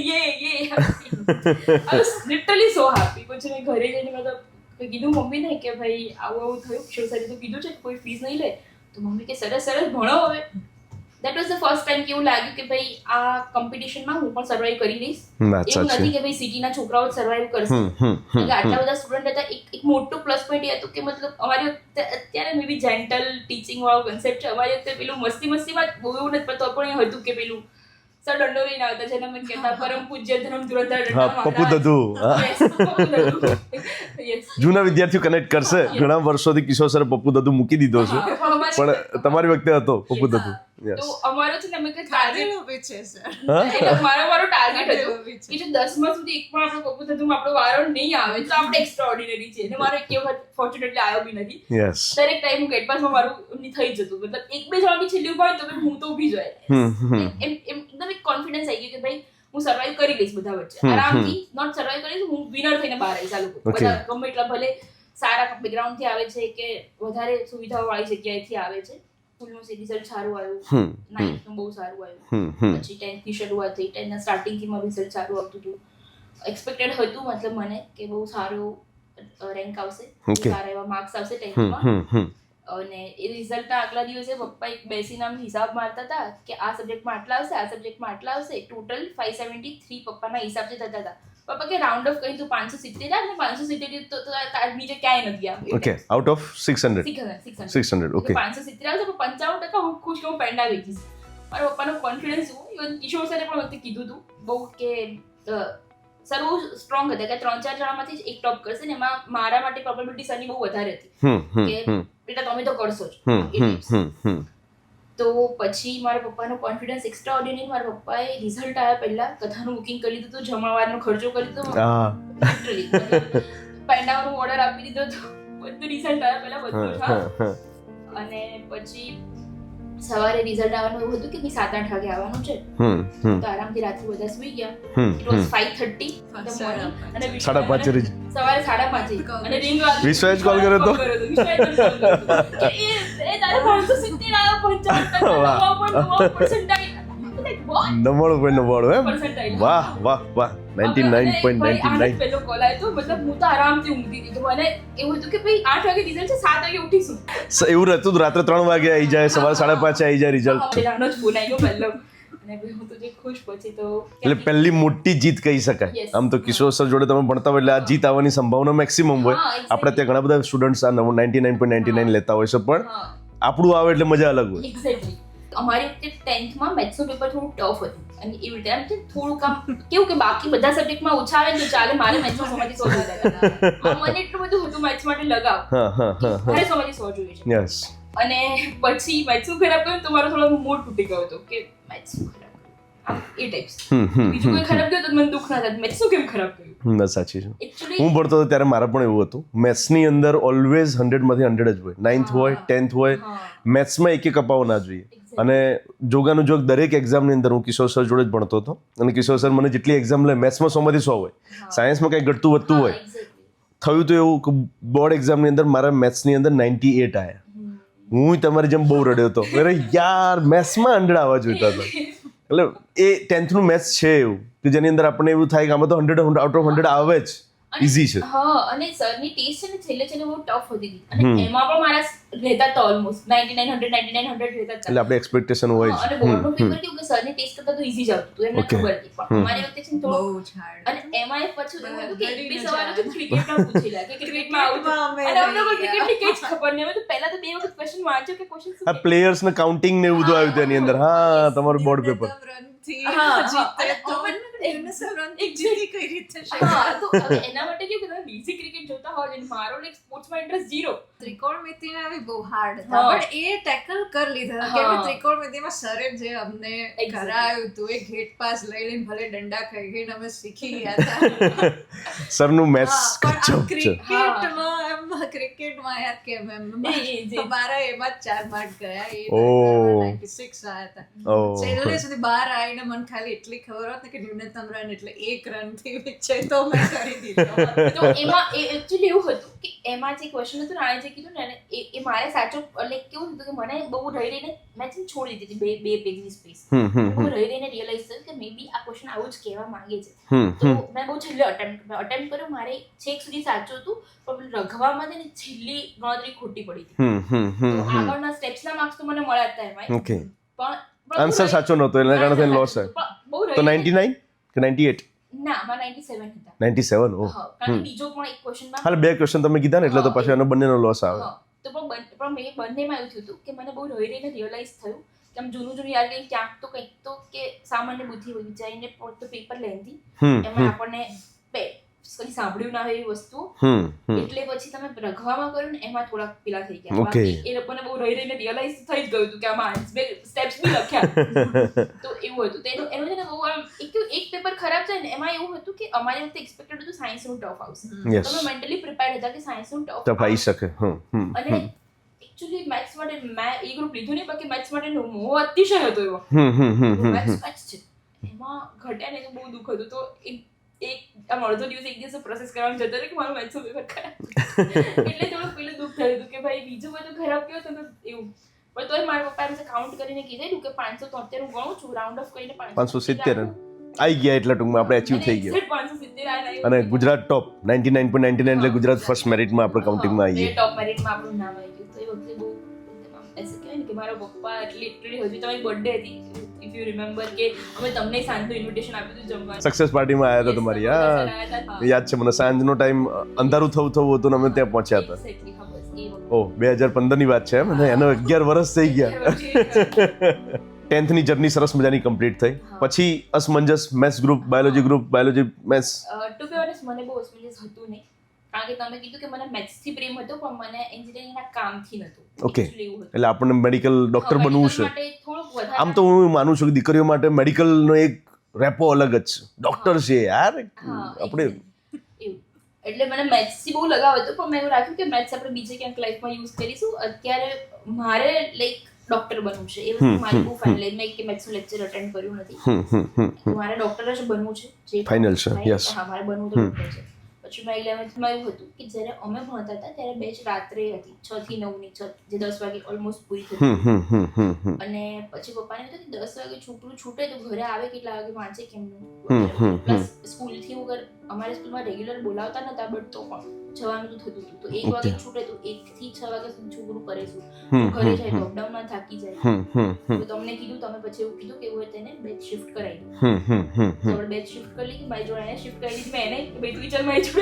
Literally so happy. પછી મેં ઘરે જઈને મતલબ કીધું મમ્મીને કે ભાઈ આવું થયું. શિવસારી તો કીધું છે કોઈ ફીસ નહીં લે. તો મમ્મી કે સરસ ભણો હવે. That was the first time કે એવું લાગ્યું કે ભાઈ આ કોમ્પિટિશનમાં હું પણ સર્વાઈવ કરી લઈશ. એવું નથી કે ભાઈ સિટીના છોકરાઓ સર્વાઈવ કરશે. આટલા બધા સ્ટુડન્ટ હતા. એક મોટું પ્લસ પોઈન્ટ એ હતું કે મતલબ અમારી વખતે અત્યારે મે બી જેન્ટલ ટીચિંગ વાળો કન્સેપ્ટ છે. અમારી વખતે પેલું મસ્તીમાં બહુ એવું નથી, પણ તો પણ એ હતું કે પેલું સર દંડો લઈને આવતા છે ને અમે કહેતા પરમ પૂજ્ય ધર્મ ધુરંધર પપ્પુ દદુ. જૂના વિદ્યાર્થીઓ કનેક્ટ કરશે. ઘણા વર્ષોથી કિશોર સર પપ્પુ દદુ મૂકી દીધો છે, પણ તમારી વખતે હતો પપ્પુ દદુ. તો અમારો છે ને અમે કે ટાર્ગેટ છે સર. મારો ટાર્ગેટ હતો કે જો 10મા સુધી એક પણ આપણો પપ્પુ દદુમાં આપણો વારો નહીં આવે તો આપણે એક્સ્ટ્રા ઓર્ડિનરી છે. અને મારો એક વખત ફોર્ચ્યુનેટલી આવ્યો બી નથી. દરેક ટાઈમ હું ગેટ પાસમાં મારું થઈ જતું. મતલબ એક બે જણાની છેલ્લી ઉભા હોય તો હું તો ઊભી જ હોય. એકદમ એક કોન્ફિડન્સ આવી ગયો કે ભાઈ હું સર્વાઈવ કરી લઈશ બધા વચ્ચે આરામથી. નોટ સર્વાઈવ કરીશ, હું વિનર થઈને બહાર આવીશ. આ લોકો બધા ગમે એટલા ભલે સારા બેકગ્રાઉન્ડથી આવે છે કે વધારે સુવિધાઓ વાળી જગ્યાએથી આવે છે. સ્કૂલનું રિઝલ્ટ સારું આવ્યું, 9th બહુ સારું આવ્યું. પછી 10th ની શરૂઆત થઈ. 10th ના સ્ટાર્ટિંગથી રિઝલ્ટ સારું આવતું હતું. એક્સપેક્ટેડ હતું મતલબ મને કે બહુ સારું રેન્ક આવશે, સારા એવા માર્ક્સ આવશે 10th માં. અને એ રિઝલ્ટના આગલા દિવસે પપ્પા એક બેસીને આમ હિસાબ મારતા હતા કે આ સબ્જેક્ટમાં આટલા આવશે, આ સબ્જેક્ટમાં આટલા આવશે. ટોટલ 573 પપ્પાના હિસાબથી થતા હતા. પપ્પા કે રાઉન્ડ ઓફ કહી તો 570 અને 570 તો નીચે ક્યાંય નથી આવે. Okay, out of 600. ઓકે, 570 આવશે પણ 55% હું ખુશ કે હું પેંડા વેચીશ. મારા પપ્પાનો કોન્ફિડન્સ ઇવન કિશોર સરે પણ વખતે કીધું હતું બહુ કે સર બહુ સ્ટ્રોંગ હતા કે 3-4 જણામાંથી જ એક ટોપ કરશે ને એમાં મારા માટે પ્રોબેબિલિટી સરની બહુ વધારે હતી કે બેટા તમે તો કરશો જ. તો પછી મારા પપ્પાનો કોન્ફિડન્સ એક્સ્ટ્રા ઓર્ડિનરી. મારા પપ્પાએ રિઝલ્ટ આવ્યા પહેલા કથાનું બુકિંગ કરી દીધું, જમણવારનો ખર્ચો કરી દીધો, પેંડાનો ઓર્ડર આપી દીધો, તો બધું રિઝલ્ટ આવ્યા પહેલા બધું હા. અને પછી સવારે રિઝલ્ટ આવવાનું એવું હતું કે 7-8 વાગે આવવાનું છે, તો આરામથી રાત્રે બધા સુઈ ગયા. ઇટ વોઝ 5:30 અને 5:30 સવારે 5:30 અને રિંગ વાગી. વિશ્વાસ કોલ કર્યો તો એ તારે 570 આવ્યો, 55% 99.99 એમ. વાહ વાહ વાહ, 99.99. પેલો કોલ આવ્યો તો મતલબ હું તો આરામથી ઊંઘતી હતી. તો મને એવું હતું કે ભાઈ 8 વાગે રિઝલ્ટ છે, 7 વાગે ઉઠીશું. એવું રહેતું રાત્રે 3 વાગે આવી જાય, સવારે 5:30 આવી જાય રિઝલ્ટ. પેલાનો જ ફોન આવ્યો પહેલો અને હું તો જે ખુશ. પછી તો એટલે પહેલી મોટી જીત કહી શકાય. આમ તો કિશોર સર જોડે તમે ભણતા હોય એટલે આ જીત આવવાની સંભાવના મેક્સિમમ હોય. આપણે ત્યાં ઘણા બધા સ્ટુડન્ટ્સ આ 99.99 લેતા હોય છે, પણ આપણું આવે એટલે મજા અલગ હોય. એક્ઝેક્ટલી. અમારી વખતે 10th માં મેથ્સનું પેપર થોડું ટફ હતું અને એવી રીતે આમ થોડું કામ કેવું કે બાકી બધા સબ્જેક્ટમાં ઓછા આવે તો ચાલે, મારે મેથ્સમાં સોમાંથી 100 જોઈએ. મને એટલું બધું હતું મેથ્સ માટે લગાવ, મારે સોમાંથી 100 જોઈએ છે. યસ. અને પછી મેથ્સનું ખરાબ કર્યું તો મારો થોડો મૂડ તૂટી ગયો હતો કે મેથ્સનું ખરાબ કર્યું, એ ટાઈપ્સ. બીજું કોઈ ખરાબ કર્યું તો મને દુઃખ ના થાય, મેથ્સનું કેમ ખરાબ કર્યું. બસ સાચી છે. હું ભણતો હતો ત્યારે મારે પણ એવું હતું. મેથ્સની અંદર ઓલવેઝ 100 માંથી 100 જ હોય. 9th હોય, 10th હોય, મેથ્સમાં એક અપાવો ના જોઈએ. અને જોગાનું જોગ દરેક એક્ઝામની અંદર હું કિશોર સર જોડે જ ભણતો હતો અને કિશોર સર મને જેટલી એક્ઝામ લે મેથ્સમાં 100 માંથી 100 હોય, સાયન્સમાં કંઈ ઘટતું વધતું હોય. થયું તો એવું કે બોર્ડ એક્ઝામની અંદર મારા મેથ્સની અંદર 98 આવ્યા. હું તમારી જેમ બહુ રડ્યો હતો, અરે યાર મેથ્સમાં 100 આવવા જોઈતા હતા. એટલે એ 10th નું મેથ્સ છે એવું કે જેની અંદર આપણને એવું થાય કે આમાં તો 100 આઉટ ઓફ 100 આવે જ, ઈઝી છે. હા, અને સરની ટેસ્ટ છે ને છેલ્લે બહુ ટફ હતી અને એમાં પણ મારા રહેતા હતા ઓલમોસ્ટ 99 100 રહેતા હતા. એટલે આપણે એક્સપેક્ટેશન હોય છે. અને બોર્ડનું પેપર કેવું કે સરની ટેસ્ટ કરતા તો ઈઝી જ આવતું હતું, એમને ખબર હતી. પણ અમારી વખતે છે ને થોડું બહુ હાર્ડ. અને એમાં પછી એવું હતું કે બે સવાલો તો ક્રિકેટમાં પૂછેલા કે ક્રિકેટમાં આવું, અને અમને કોઈ ક્રિકેટની કંઈ જ ખબર નહીં. અમે તો પહેલા તો 2 વખત ક્વેશ્ચન વાંચ્યો કે ક્વેશ્ચન શું, આ પ્લેયર્સ ને કાઉન્ટિંગ ને એવું બધું આવ્યું તેની અંદર. હા, તમારું બોર્ડ પેપર એના માટે કેવું કે તમે બીજી ક્રિકેટ જોતા હોય અને મારો લાઈક સ્પોર્ટ્સમાં ઇન્ટરેસ્ટ 0. ત્રિકોણમિતિના બી બહુ હાર્ડ હતા, પણ એ ટેકલ કરી લીધા કે ત્રિકોણમિતિમાં સરે જે અમને કરાયું હતું એ ગેટ પાસ લઈ લઈને ભલે દંડા ખાઈ ગઈને અમે શીખી ગયા હતા. સરનું મેથ્સ ક્રિકેટમાં યાર કેમ એમ મારા એમાં 4 માર્ક ગયા, એ 96 આવ્યા હતા. છેલ્લે સુધી બહાર આવીને મને ખાલી એટલી ખબર હોત ને કે ન્યૂનતમ રન એટલે 1 રન થી વિચે તો મેં કરી દીધો. તો એમાં એકચ્યુઅલી એવું હતું કે એમાં જે ક્વેશ્ચન હતું આણે જે કીધું ને એ મારે સાચો લાઈક કેવું હતું કે મને બહુ રહી રહીને મેં છે છોડી દીધી બે પેજની સ્પેસ. બહુ રહી રહીને રિયલાઇઝ થયું કે મે બી આ ક્વેશ્ચન આવું જ કહેવા માંગે છે. તો મેં બહુ છેલ્લે અટેમ્પ્ટ કર્યો, મારે છેક સુધી સાચું હતું પણ રઘવામાં છે ને છેલ્લી ગણતરી ખોટી પડી હતી. તો આગળના સ્ટેપ્સના માર્ક્સ તો મને મળ્યા હતા એમાં, પણ આન્સર સાચો નહોતો એના કારણે થઈને લોસ થયો. તો 99 કે 98? ના, આમાં 97 હતા. 97. ઓહ, કારણ કે બીજો પણ એક ક્વેશ્ચનમાં હાલ 2 ક્વેશ્ચન તમે કીધા ને એટલે તો પછી એનો બંનેનો લોસ આવે. તો પણ મેં બંનેમાં એવું થયું હતું કે મને બહુ રહી રહીને રિયલાઇઝ થયું કે આમ જૂનું યાદ ગઈ ક્યાંક તો કંઈક તો કે સામાન્ય બુદ્ધિ હોય વિચારીને તો પેપર લેન્થી એમાં આપણને કઈ સાંભળ્યું ના હોય એવી વસ્તુ, એટલે પછી તમે રઘવામાં કર્યું ને એમાં થોડા પેલા થઈ ગયા. બાકી એ લોકોને બહુ રહી રહીને રિયલાઇઝ થઈ જ ગયું હતું કે આમાં સ્ટેપ્સ બી લખ્યા. તો એવું હતું. તો એનું છે ને બહુ આમ એક પેપર ખરાબ થાય ને એમાં એવું હતું કે અમારી વખતે એક્સપેક્ટેડ હતું સાયન્સનું ટફ આવશે. તમે મેન્ટલી પ્રિપેર્ડ હતા કે સાયન્સનું ટફ આવી શકે. અને એકચ્યુઅલી મેથ્સ માટે મેં એ ગ્રુપ લીધું નહીં, બાકી મેથ્સ માટે મોહ અતિશય હતો એવો. મેથ્સ છે એમાં ઘટ્યા ને તો બહુ દુઃખ હતું. તો એક આમ અડધો દિવસ એક દિવસ પ્રોસેસ કરવાનું જતો રહ્યો કે મારું મેથ્સનું પેપર ખરાબ, એટલે થોડું પેલું દુઃખ થયું હતું કે ભાઈ બીજું બધું ખરાબ ગયો તો એવું. પણ તોય મારા પપ્પાએ એમ કાઉન્ટ કરીને કીધેલું કે 573 હું ગણું છું, રાઉન્ડ ઓફ કરીને 570 આવી ગયા એટલે ટૂંકમાં આપણે અચીવ થઈ ગયા. 570 આવ્યા અને ગુજરાત ટોપ 99.99 એટલે ગુજરાત ફર્સ્ટ મેરિટમાં આપણે કાઉન્ટિંગમાં આવીએ. ટોપ મેરિટમાં આપણું નામ આવી ગયું. તો એ વખતે બહુ એસે કહેવાય ને કે મારા પપ્પા લિટરલી હજી તમારી બર્થડે હતી ઇફ યુ રિમેમ્બર કે અમે તમને સાંજનું ઇન્વિટેશન આપ્યું હતું જમવાનું. સક્સેસ પાર્ટીમાં આવ્યા હતા તમારી. હા, યાદ છે મને. સાંજનો ટાઈમ અંધારું થવું હતું ને અમે ત્યાં પહોંચ્યા હતા. ઓહ, 2015 ની વાત છે એમ ને? એનો 11 વર્ષ થઈ ગયા. 10th ની જર્ની સરસ મજાની કમ્પ્લીટ થઈ. પછી અસમંજસ maths group, biology group, biology maths. To be honest મને બહુ અસમંજસ હતું નહીં. કારણ કે તમે કીધું કે મને મેથ્સથી પ્રેમ હતો પણ મને એન્જિનિયરિંગના કામથી નહોતું. ઓકે, Actually એવું હતું. એટલે આપણને મેડિકલ ડોક્ટર હા, બનવું medical છે. માટે થોડુંક વધારે આમ તો હું માનું છું કે દીકરીઓ માટે મેડિકલનો એક રેપો અલગ જ છે. ડોક્ટર છે યાર, હા, આપણે એવું. એટલે મને મેથ્સથી બહુ લગાવ હતો પણ મેં એવું રાખ્યું કે મેથ્સ આપણે બીજે ક્યાંક લાઈફમાં યુઝ કરીશું. અત્યારે મારે લાઈક ડોક્ટર બનવું છે એ વસ્તુ મારી બહુ ફાઇનલ. મેં કે મેથ્સનું લેક્ચર અટેન્ડ કર્યું નથી. મારે ડોક્ટર જ બનવું છે. જે Final છે, થાય, yes. હા, મારે બનવું તો ડોક્ટર છે. પછી મેં 11th એવું હતું કે જ્યારે અમે ભણતા હતા ત્યારે બેચ રાત્રે હતી 6 થી 9 ની, જે 10 વાગે ઓલમોસ્ટ પૂરી થઈ. અને પછી પપ્પાને હતું કે 10 વાગે છોકરું છૂટે તો ઘરે આવે કેટલા વાગે વાંચે કેમનું. પ્લસ સ્કૂલથી વગર અમારી સ્કૂલમાં રેગ્યુલર બોલાવતા નતા બટ તો પણ જવાનું તો થતું હતું. તો 1 વાગે છૂટે તો 1 થી 6 વાગ્યા સુધી છોકરું કરે શું, ઘરે જાય તો અપડાઉનમાં થાકી જાય. તો તમને કીધું, તમે પછી એવું કીધું કે એવું હોય તેને બેચ શિફ્ટ કરાવી દો. તો આપણે બેચ શિફ્ટ કરી લીધી. મારી જોડે એને શિફ્ટ કરી દીધી. મેં એને કે ભાઈ તું ચાલ મારી જોડે.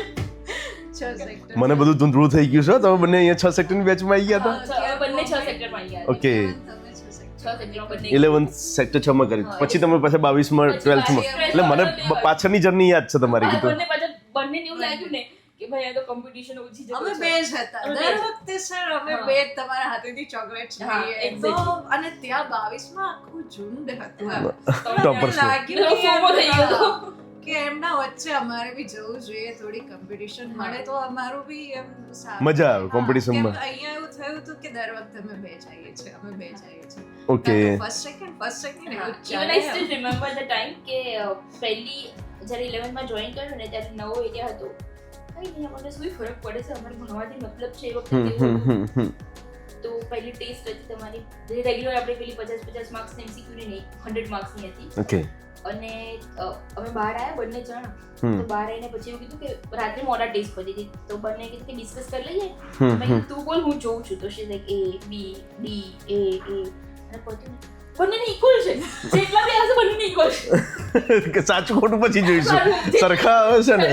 6 સેક્ટર મને બધું ધૂંધળું થઈ ગયું છે. તમે બંને અહીંયા 6 સેક્ટરની બેચમાં આવી ગયા હતા. હા, બંને 6 સેક્ટરમાં આવી ગયા. ઓકે, તમે 6 સેક્ટર 6 સેક્ટરમાં બંને 11th સેક્ટર 6 માં કરી. પછી તમે પાછા 22માં 12th માં. એટલે મને પાછળની જર્ની યાદ છે તમારી હા, કીધું. બંને પાછા બંનેને એવું લાગ્યું ને કે ભાઈ આ તો કોમ્પિટિશન ઓછી છે. અમે બે જ હતા અમે દર બે જ. વખતે સર અમે હા. બે જ તમારા હાથેથી ચોકલેટ્સ હા, ખાઈએ exactly. તો અને ત્યાં 22 માં આખું ઝુંડ હતું એમ. Toppers મને ને. લાગ્યું કે FOMO થઈ ગયો હતો. કે એમના વચ્ચે અમારે બી જવું જોઈએ, થોડી કોમ્પિટિશન મળે તો અમારું બી એમ સારું. મજા આવે હા, competition માં. કેમ અહીંયા એવું થયું હતું કે દર વખતે અમે બે જઈએ છીએ, અમે બે જઈએ છીએ. Okay. ફર્સ્ટ સેકન્ડ હા, એવું જ even I ચાલે still M. remember the time કે પહેલી જ્યારે 11th માં જોઈન કર્યું ને ત્યારે નવો એરિયા હતો. કઈ નહીં, આપણને શું ફરક પડે છે, અમારે ભણવાથી મતલબ છે એ વખતે એવું હતું. તો પહેલી ટેસ્ટ હતી તમારી, જે રેગ્યુલર આપણે પેલી 50 માર્ક્સની MCQ ની નહીં 100 માર્ક્સની હતી. ઓકે, અને અમે બહાર આવ્યા બંને જણ. તો બહાર આવીને પછી એવું કીધું કે રાત્રે મોડા ટેસ્ટ પતી હતી તો બંને કીધું કે ડિસ્કસ કરી લઈએ. મેં કીધું તું બોલ હું જોઉં છું. તો શી like A B D A અને પત્યું બંનેને ઇક્વલ છે, જેટલા બી આવશે બંનેને ઇક્વલ છે. કે સાચું ખોટું પછી જોઈશું. સરખા આવે છે ને.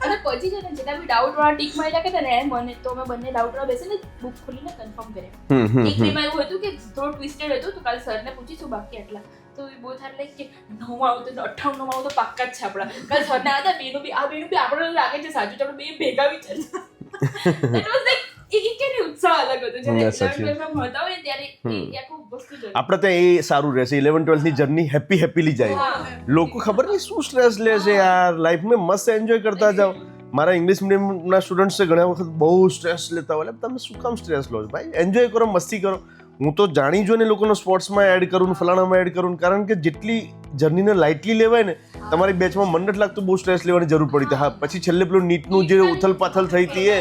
અને પછી છે ને જેટલા બી ડાઉટ વાળા ટીક માર્યા કે ને મને તો અમે બંને ડાઉટ વાળા બેસીને બુક ખોલીને કન્ફર્મ કર્યા. એક બેમાં એવું હતું કે થોડું ટ્વિસ્ટેડ હતું તો કાલે સરને પૂછીશું બાકી આટલા. તો એ બહુ થાય લાઈક કે 9 આવતો તો 98 9 આવતો પાક્કા જ છે આપણા. કાલે સરને હતા બેનું બી આપણને લાગે છે સાચું, તો બે ભેગા વિચાર. ઇટ વોઝ લાઈક એ કેને ઉત્સાહ અલગ હતો જ્યારે ના, સાચી. 11th માં ભણતા હોય ને ત્યારે એ આખું વસ્તુ જ આપણે ત્યાં એ સારું રહેશે. 11 12 ની જર્ની હેપીલી જાય. હા. લોકો ખબર નહીં શું સ્ટ્રેસ લે છે યાર લાઈફમાં. મસ્ત એન્જોય કરતા જાઓ. મારા ઇંગ્લિશ મીડિયમના સ્ટુડન્ટ્સ છે ઘણા વખત બહુ સ્ટ્રેસ લેતા હોય. એટલે તમે શું કામ સ્ટ્રેસ લો છો ભાઈ? એન્જોય કરો, મસ્તી કરો. હું તો જાણી જોઈને લોકોને સ્પોર્ટ્સમાં એડ કરું, ફલાણામાં એડ કરું, કારણ કે જેટલી જર્નીને લાઇટલી લેવાય ને, તમારી બેચમાં મને નથી લાગતું બહુ સ્ટ્રેસ લેવાની જરૂર પડી. હા, પછી છેલ્લે પેલું નીટનું જે ઉથલ પાથલ થઈ હતી એ,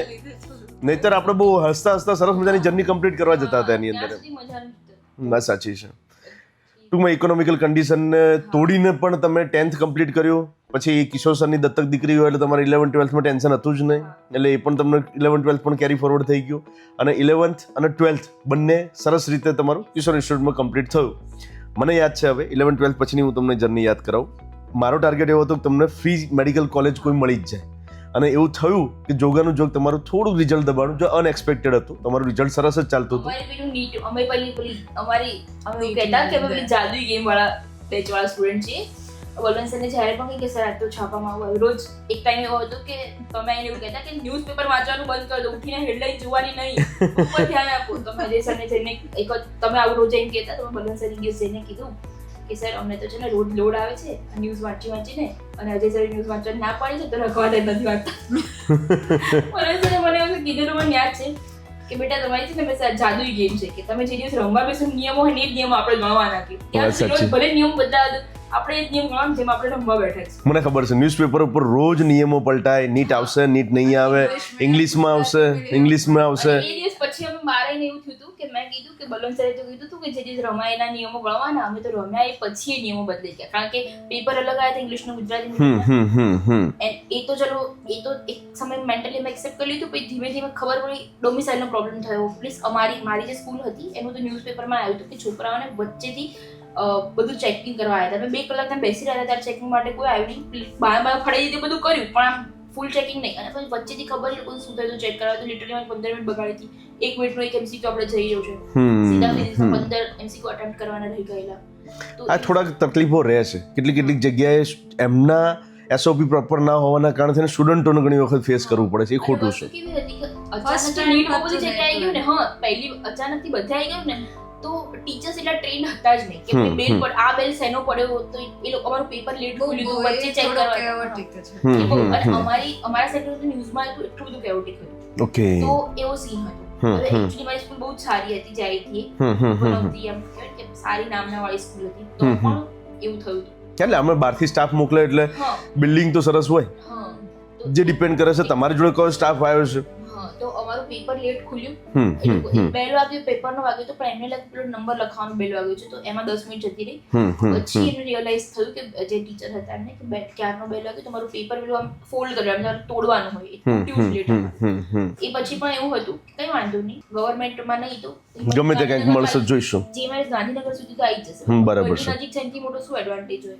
નહીતર આપણે બહુ હસતા હસતા સરસ મજાની જર્ની કમ્પ્લીટ કરવા જતા હતા એની અંદર. ત્યાં સુધી મજા નથી. વાત સાચી છે. ટૂંકમાં ઇકોનોમિકલ કન્ડિશનને તોડીને પણ તમે 10th કમ્પ્લીટ કર્યું. પછી કિશોર સરની દત્તક દીકરી હોય એટલે તમારે 11 12માં ટેન્શન હતું જ નહીં. એટલે એ પણ તમને 11 12 પણ કેરી ફોરવર્ડ થઈ ગયું. અને 11th અને 12th બંને સરસ રીતે તમારું કિશોર ઇન્સ્ટિટ્યૂટમાં કમ્પ્લીટ થયું. મને યાદ છે હવે 11 12 પછીની હું તમને જર્ની યાદ કરાવું. મારો ટાર્ગેટ એવો હતો કે તમને ફ્રી મેડિકલ કોલેજ કોઈ મળી જ જાય. અને એવું થયું કે જોગાનું જોગ તમારું થોડું રિઝલ્ટ દબાણું જો અનએક્સપેક્ટેડ હતું. તમારું રિઝલ્ટ સરસ જ ચાલતું હતું. અમારી પેલું નીટ અમે પેલી અમારી અમે કહેતા કે અમે પેલી જાદુઈ ગેમ વાળા બેચ વાળા સ્ટુડન્ટ છીએ. બલવંત સરને જ્યારે પણ કહી કે સર આજ તો છાપામાં આવું રોજ એક ટાઈમ એવો હતો કે તમે એને એવું કહેતા કે ન્યૂઝપેપર વાંચવાનું બંધ કરી દો, ઉઠીને હેડલાઇન જોવાની નહીં, ઉપર ધ્યાન આપો. તમે અજય સરને જઈને એક તમે આવું રોજ એમ કહેતા. તમે બલવંત સર ઇંગ્લિશ જઈને કીધું કે સર અમને તો છે ને રોજ લોડ આવે છે ન્યૂઝ વાંચીને, અને અજય સર ન્યૂઝ વાંચવાની ના પાડી છે તો રખવા દે નથી વાંચતા. બલવંત સરે મને એવું કીધેલું મને યાદ છે કે બેટા તમારી છે ને મેં જાદુઈ ગેમ છે કે તમે જે દિવસ રમવા બેસો નિયમો હોય ને એ જ નિયમો આપણે ગણવાના કે ત્યાં સુધી રોજ ભલે નિયમ બદલાવા આપણે એ જ નિયમ ગણવાનું જેમ આપણે રમવા બેઠા છે. મને ખબર છે ન્યૂઝપેપર ઉપર રોજ નિયમો પલટાય. નીટ આવશે, નીટ નહીં આવે, ઇંગ્લિશમાં આવશે, ઇંગ્લિશમાં આવશે. એ દિવસ પછી અમે મારે એવું થયું હતું કે મેં કીધું કે બલવંત સરે તો કીધું હતું કે જે દિવસ રમાય એના નિયમો ગણવાના. અમે તો રમ્યા એ પછી એ નિયમો બદલાઈ ગયા, કારણ કે પેપર અલગ આવ્યા હતા ઇંગ્લિશનું ગુજરાતી. એ તો ચલો એ તો એક સમય મેન્ટલી મેં એક્સેપ્ટ કરી લીધું. પછી ધીમે ધીમે ખબર પડી ડોમિસાઇલનો પ્રોબ્લેમ થયો. પ્લીઝ મારી જે સ્કૂલ હતી એનું તો ન્યૂઝપેપરમાં આવ્યું હતું કે છોકરાઓને વચ્ચેથી બધું ચેકિંગ કરવા આવ્યા હતા. 2 કલાક ત્યાં બેસી રહ્યા હતા ત્યારે ચેકિંગ માટે કોઈ આવ્યું નહીં. બાય ફળી દીધી બધું કર્યું પણ આમ ફૂલ ચેકિંગ નહીં. અને પછી વચ્ચેથી ખબર નહીં કોઈ શું થયું ચેક કરવા તો લિટરલી 15 મિનિટ બગાડી હતી. 1 મિનિટનો એક MCQ આપણે જઈ રહ્યો છે, સીધા ફિઝિક્સમાં 15 MCQ અટેમ્પ્ટ કરવાના રહી ગયેલા. આ થોડાક તકલીફો રહે છે. કેટલીક જગ્યાએ એમના એસઓપી પ્રોપર ના હોવાના કારણે સ્ટુડન્ટોને ઘણી વખત ફેસ કરવું પડે છે, એ ખોટું છે. કેવી હતી કે First અચાનક time નીટ બહુ હતું બધી જગ્યાએ આવી ગયું ને, હા પહેલી અચાનકથી બધા આવી ગયું ને, તો ટીચર્સ એટલા ટ્રેન હતા જ નહીં કે ભાઈ બેલ પર આ બેલ સેનો પડ્યો તો એ લોકો અમારું પેપર લેટ ખોલ્યું હતું, વચ્ચે ચેક કરવા. અને અમારા સેક્ટર ન્યૂઝમાં આવ્યું એટલું બધું કેઓટિક હતું. ઓકે. તો એવો સીન હતો. હવે એકચ્યુઅલી મારી સ્કૂલ બહુ જ સારી હતી જે આવી હતી, એમ કહેવાય કે સારી નામના વાળી સ્કૂલ હતી, તો પણ એવું થયું હતું. એટલે અમે બહારથી સ્ટાફ મોકલે એટલે હા બિલ્ડિંગ તો સરસ હોય, હા જે ડિપેન્ડ કરે છે તમારી જોડે કયો સ્ટાફ આવ્યો છે. હા, તો અમારું પેપર લેટ ખુલ્યું, બેલ વાગ્યું, પેપરનો વાગ્યો તો પણ એમને પેલો નંબર લખવાનો બેલ વાગ્યો છે, તો એમાં 10 મિનિટ જતી રહી. પછી એને રિયલાઇઝ થયું કે જે ટીચર હતા એમને કે ક્યારનો બેલ વાગ્યો, તમારું પેપર પેલું આમ ફોલ્ડ કર્યું, એમ તોડવાનું હોય, એટલું લેટ. એ પછી પણ એવું હતું કઈ વાંધો નહીં, ગવર્મેન્ટમાં નહીં તો ગમે તે કંઈક મળશે, જોઈશું. જે મારે ગાંધીનગર સુધી તો આવી જશે, બરાબર છે. નજીક છે એનાથી મોટો શું એડવાન્ટેજ હોય.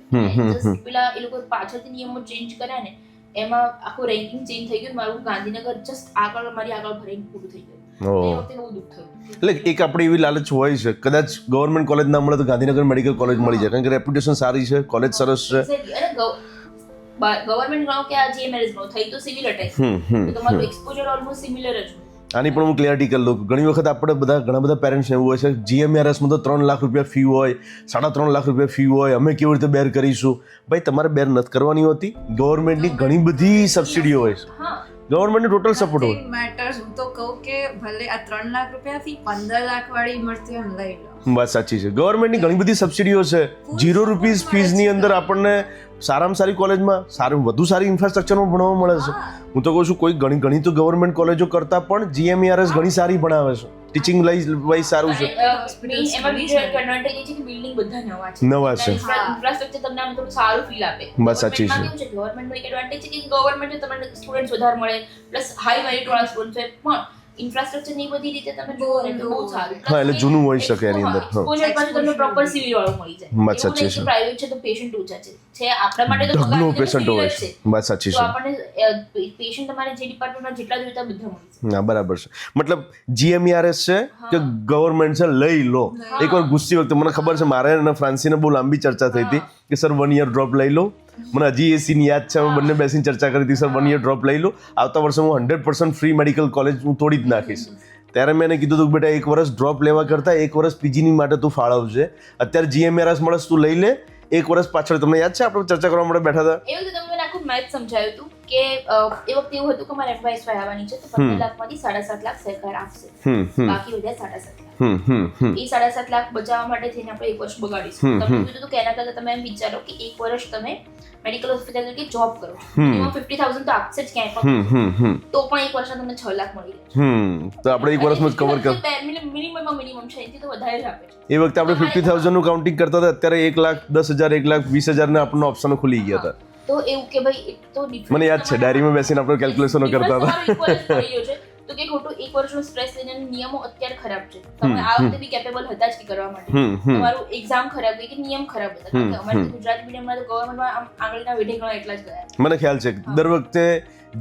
Just પેલા એ લોકો પાછળથી નિયમો ચેન્જ કર્યા ને, એમાં આખું રેન્કિંગ ચેન્જ થઈ ગયું, મારું ગાંધીનગર જસ્ટ મારી આગળ ભરીને પૂરું થઈ ગયું. એ વખતે બહુ દુઃખ થયું. એટલે એક આપણે એવી લાલચ હોય છે, કદાચ ગવર્મેન્ટ કોલેજ ના મળે તો ગાંધીનગર મેડિકલ કોલેજ મળી જાય, કારણ કે રેપ્યુટેશન સારી છે, કોલેજ સરસ છે. અને ગવર્મેન્ટ ગણો કે આ જીએમઆરએસ ગણો, થઈ તો સિવિલ અટેક, તો તમારું એક્સપોઝર ઓલમોસ્ટ સિમિલર જ હોય. આની પણ હું ક્લિયરિટી કરી લઉં. ઘણી વખત આપણે ઘણા બધા પેરેન્ટ્સ એવું હોય છે, જીએમઆરએસમાં તો 3 લાખ રૂપિયા ફી હોય, 3.5 લાખ રૂપિયા ફી હોય, અમે કેવી રીતે બેર કરીશું? ભાઈ તમારે બેર નથી કરવાની હોતી, ગવર્મેન્ટની ઘણી બધી સબસિડીઓ હોય છે, ગવર્મેન્ટને ટોટલ સપોર્ટ હોય. મેટર્સ. હું તો કહું કે ભલે આ 3 લાખ રૂપિયાથી 15 લાખ વાળી મળતી હોય લઈ લો. વાત સાચી છે, ગવર્મેન્ટની ઘણી બધી સબસિડીઓ છે. 0 રૂપીઝ ફીઝની અંદર આપણને સારામાં સારી કોલેજમાં વધુ સારી ઇન્ફ્રાસ્ટ્રક્ચરમાં ભણવા મળે છે. હું તો કહું છું કોઈ ઘણી તો ગવર્મેન્ટ કોલેજો કરતાં પણ જીએમઆરએસ ઘણી સારી ભણાવે છે, ટીચિંગ વાઇઝ સારું છે. એમાં બીજો એક એડવાન્ટેજ એ છે કે બિલ્ડિંગ બધા નવા છે, ઇન્ફ્રાસ્ટ્રક્ચર તમને આમ થોડું સારું ફીલ આપે. વાત સાચી છે. ગવર્મેન્ટનો એક એડવાન્ટેજ છે કે ગવર્મેન્ટ તમને સ્ટુડન્ટ્સ વધારે મળે, પ્લસ હાઈ મેરિટ વાળા સ્ટુડન્ટ છે, પણ ઇન્ફ્રાસ્ટ્રક્ચર ની બધી રીતે તમે જુઓ ને તો બહુ સારું. હા, એટલે જૂનું હોઈ શકે એની અંદર. એક્સપોઝર પાછું તમને પ્રોપર સિવિલ વાળું મળી જાય. વાત સાચી છે. પ્રાઇવેટ છે તો પેશન્ટ ઓછા છે આપણા માટે તો ઢગલો પેશન્ટ હોય છે. વાત સાચી તો છે. આપણને પેશન્ટ તમારે જે ડિપાર્ટમેન્ટમાં જેટલા જોઈતા બધા મળી જાય. હા, બરાબર છે. મતલબ જીએમઆરએસ છે કે ગવર્મેન્ટ છે, લઈ લો. એકવાર ગુસ્સી વખતે મને ખબર છે, મારે અને ફ્રાન્સીને બહુ લાંબી ચર્ચા થઈ હતી કે સર 1 યર ડ્રોપ લઈ લો. મને હજી એ સીન યાદ છે, અમે બંને બેસીને ચર્ચા કરી હતી, સર 1 યર ડ્રોપ લઈ લો, આવતા વર્ષે હું 100% ફ્રી મેડિકલ કોલેજ હું તોડી જ નાખીશ. ત્યારે મેં એને કીધું હતું બેટા 1 વર્ષ ડ્રોપ લેવા કરતાં 1 વર્ષ પીજીની માટે તું ફાળવજે, અત્યારે જીએમઆરએસ મળે તું લઈ લે, 1 વર્ષ પાછળ. તમને યાદ છે આપણે ચર્ચા કરવા માટે બેઠા હતા? એવું તો તમને આખું મેથ સમજાવ્યું હતું કે એ વખતે એવું હતું કે મારે એફવાયએસ આવવાની છે, તો 15 લાખમાંથી 7.5 લાખ સરકાર આપશે, બાકી બધા 7.5 લાખ. એ 7.5 લાખ બચાવવા માટે થઈને આપણે 1 વર્ષ બગાડીશું. તમે કીધું હતું કે એના કરતાં તમે એમ વિચારો કે 1 વર્ષ તમે મેડિકલ હોસ્પિટલ તરીકે જોબ કરો, એમાં 50,000 તો આપશે જ ક્યાંય પણ, તો પણ 1 વર્ષમાં તમને 6 લાખ મળી જાય. તો આપણે 1 વર્ષમાં જ કવર કર, મિનિમમ છે, એથી તો વધારે જ આપે છે. એ વખતે આપણે 50,000 નું કાઉન્ટિંગ કરતા હતા, અત્યારે 1,10,000 1,20,000 ને આપણને ઓપ્શનો ખુલી ગયા હતા. તો એવું કે ભાઈ એક તો મને યાદ છે ડાયરીમાં બેસીને આપણે કેલ્ક્યુલેશનો કરતા હતા. તો કે ખોટું 1 વર્ષનો સ્ટ્રેસ લઈને નિયમો અત્યારે ખરાબ છે, તમે આ વખતે બી કેપેબલ હતા જ કે કરવા માટે. તમારું એક્ઝામ ખરાબ ગઈ કે નિયમ ખરાબ હતા, કારણ કે અમારે ગુજરાતી મીડિયમમાં તો ગવર્મેન્ટમાં આમ આંગળીના વેઢે ગણા એટલા જ ગયા. મને ખ્યાલ છે દર વખતે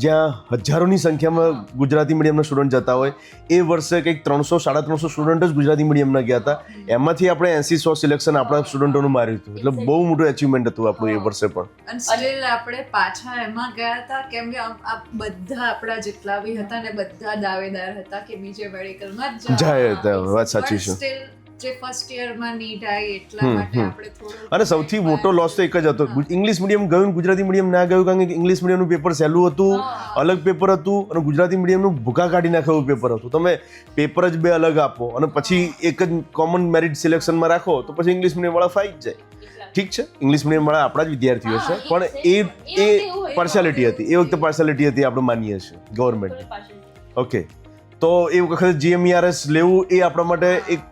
જ્યાં હજારોની સંખ્યામાં ગુજરાતી મીડિયમના સ્ટુડન્ટ જતા હોય, એ વર્ષે કંઈક 300-350 સ્ટુડન્ટ જ ગુજરાતી મીડિયમના ગયા હતા. એમાંથી આપણે 80-100 સિલેક્શન આપણા સ્ટુડન્ટોનું માર્યું હતું, એટલે બહુ મોટું અચીવમેન્ટ હતું આપણું એ વર્ષે પણ. અને સ્ટીલ આપણે પાછા એમાં ગયા હતા કેમ કે આ બધા આપણા જેટલા બી હતા ને બધા દાવેદાર હતા કે બીજે મેડિકલમાં જ જાય હતા. વાત સાચી છે. જે ફર્સ્ટ યરમાં નીટ આવી એટલા માટે આપણે થોડું. અને સૌથી મોટો લોસ તો એક જ હતો, ઇંગ્લિશ મીડિયમ ગયું, ગુજરાતી મીડિયમ ના ગયું, કારણ કે ઇંગ્લિશ મીડિયમનું પેપર સહેલું હતું, અલગ પેપર હતું, અને ગુજરાતી મીડિયમનું ભૂકા કાઢી નાખે એવું પેપર હતું. તમે પેપર જ 2 અલગ આપો અને પછી એક જ કોમન મેરિટ સિલેક્શનમાં રાખો તો પછી ઇંગ્લિશ મીડિયમ વાળા ફાઈ જ જાય. ઠીક છે, ઇંગ્લિશ મીડિયમ વાળા આપણા જ વિદ્યાર્થીઓ છે, પણ એ પાર્શિયાલિટી હતી, એ વખતે પાર્શિયાલિટી હતી, આપણે માનીએ છીએ ગવર્મેન્ટની. ઓકે, તો એ વખતે જીએમઆરએસ લેવું એ આપણા માટે એક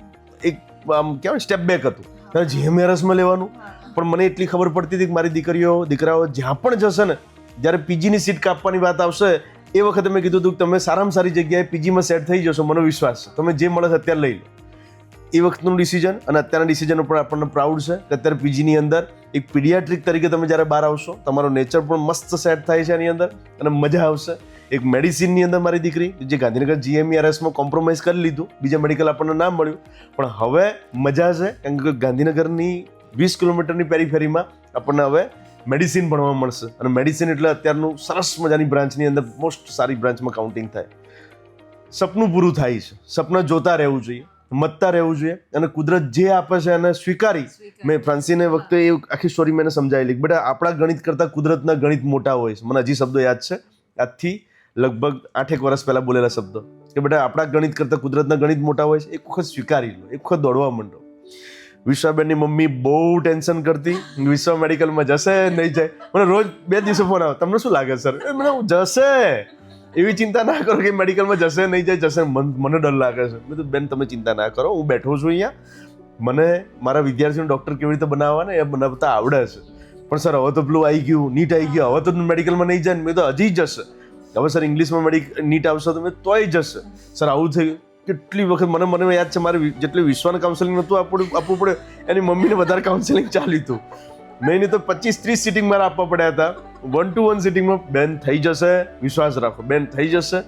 આમ કહેવાય સ્ટેપ બેક હતું. ત્યારે જીએમઆરએસમાં લેવાનું, પણ મને એટલી ખબર પડતી હતી કે મારી દીકરાઓ જ્યાં પણ જશે ને, જ્યારે પીજીની સીટ કાપવાની વાત આવશે એ વખતે મેં કીધું હતું કે તમે સારામાં સારી જગ્યાએ પીજીમાં સેટ થઈ જશો, મને વિશ્વાસ છે, તમે જે મળે છે અત્યારે લઈ લો. એ વખતનું ડિસિઝન અને અત્યારના ડિસિઝન ઉપર આપણને પ્રાઉડ છે કે અત્યારે પીજીની અંદર એક પીડિયાટ્રિક તરીકે તમે જ્યારે બહાર આવશો, તમારો નેચર પણ મસ્ત સેટ થાય છે એની અંદર અને મજા આવશે. એક મેડિસિનની અંદર મારી દીકરી જે ગાંધીનગર જીએમઆરએસમાં કોમ્પ્રોમાઇઝ કરી લીધું, બીજા મેડિકલ આપણને ના મળ્યું, પણ હવે મજા છે, કારણ કે ગાંધીનગરની 20 કિલોમીટરની પેરીફેરીમાં આપણને હવે મેડિસિન ભણવા મળશે. અને મેડિસિન એટલે અત્યારનું સરસ મજાની બ્રાન્ચની અંદર મોસ્ટ સારી બ્રાન્ચમાં કાઉન્ટિંગ થાય. સપનું પૂરું થાય છે, સપના જોતા રહેવું જોઈએ, મતતા રહેવું જોઈએ, અને કુદરત જે આપે છે એને સ્વીકારી. મેં ફ્રાન્સીને વખતે એ આખી સ્ટોરી મેં સમજાવેલી, બેટા આપણા ગણિત કરતાં કુદરતના ગણિત મોટા હોય છે. મને હજી શબ્દો યાદ છે, આજથી લગભગ 8 વર્ષ પહેલાં બોલેલા શબ્દો, કે બેટા આપણા ગણિત કરતાં કુદરતના ગણિત મોટા હોય છે. એક વખત સ્વીકારી લો, એક વખત દોડવા માંડો. વિશ્વાબેનની મમ્મી બહુ ટેન્શન કરતી, વિશ્વા મેડિકલમાં જશે નહીં જાય. મને રોજ 2 દિવસે ફોન આવે, તમને શું લાગે સર? મને જશે, એવી ચિંતા ના કરો કે મેડિકલમાં જશે નહીં જાય, જશે. મને ડર લાગે છે. મેં તો બેન તમે ચિંતા ના કરો, હું બેઠો છું અહીંયા, મને મારા વિદ્યાર્થીઓને ડૉક્ટર કેવી રીતે બનાવવાને એ બનાવતા આવડે છે. પણ સર હવે તો પેલું આવી ગયું, નીટ આવી ગયું, હવે તો મેડિકલમાં નહીં જાય. મેં તો હજી જશે. હવે સર ઇંગ્લિશમાં નીટ આવશે તો મેં તોય જશે. સર આવું થયું કેટલી વખત. મને યાદ છે, મારે જેટલી વિશ્વાને કાઉન્સેલિંગ નહોતું આપવું પડે, એની મમ્મીને વધારે કાઉન્સેલિંગ ચાલ્યું હતું. નહીં તો 25-30 સિટિંગ મારે આપવા પડ્યા હતા. 1-to-1 સિટિંગમાં બેન થઈ જશે, વિશ્વાસ રાખો, બેન થઈ જશે.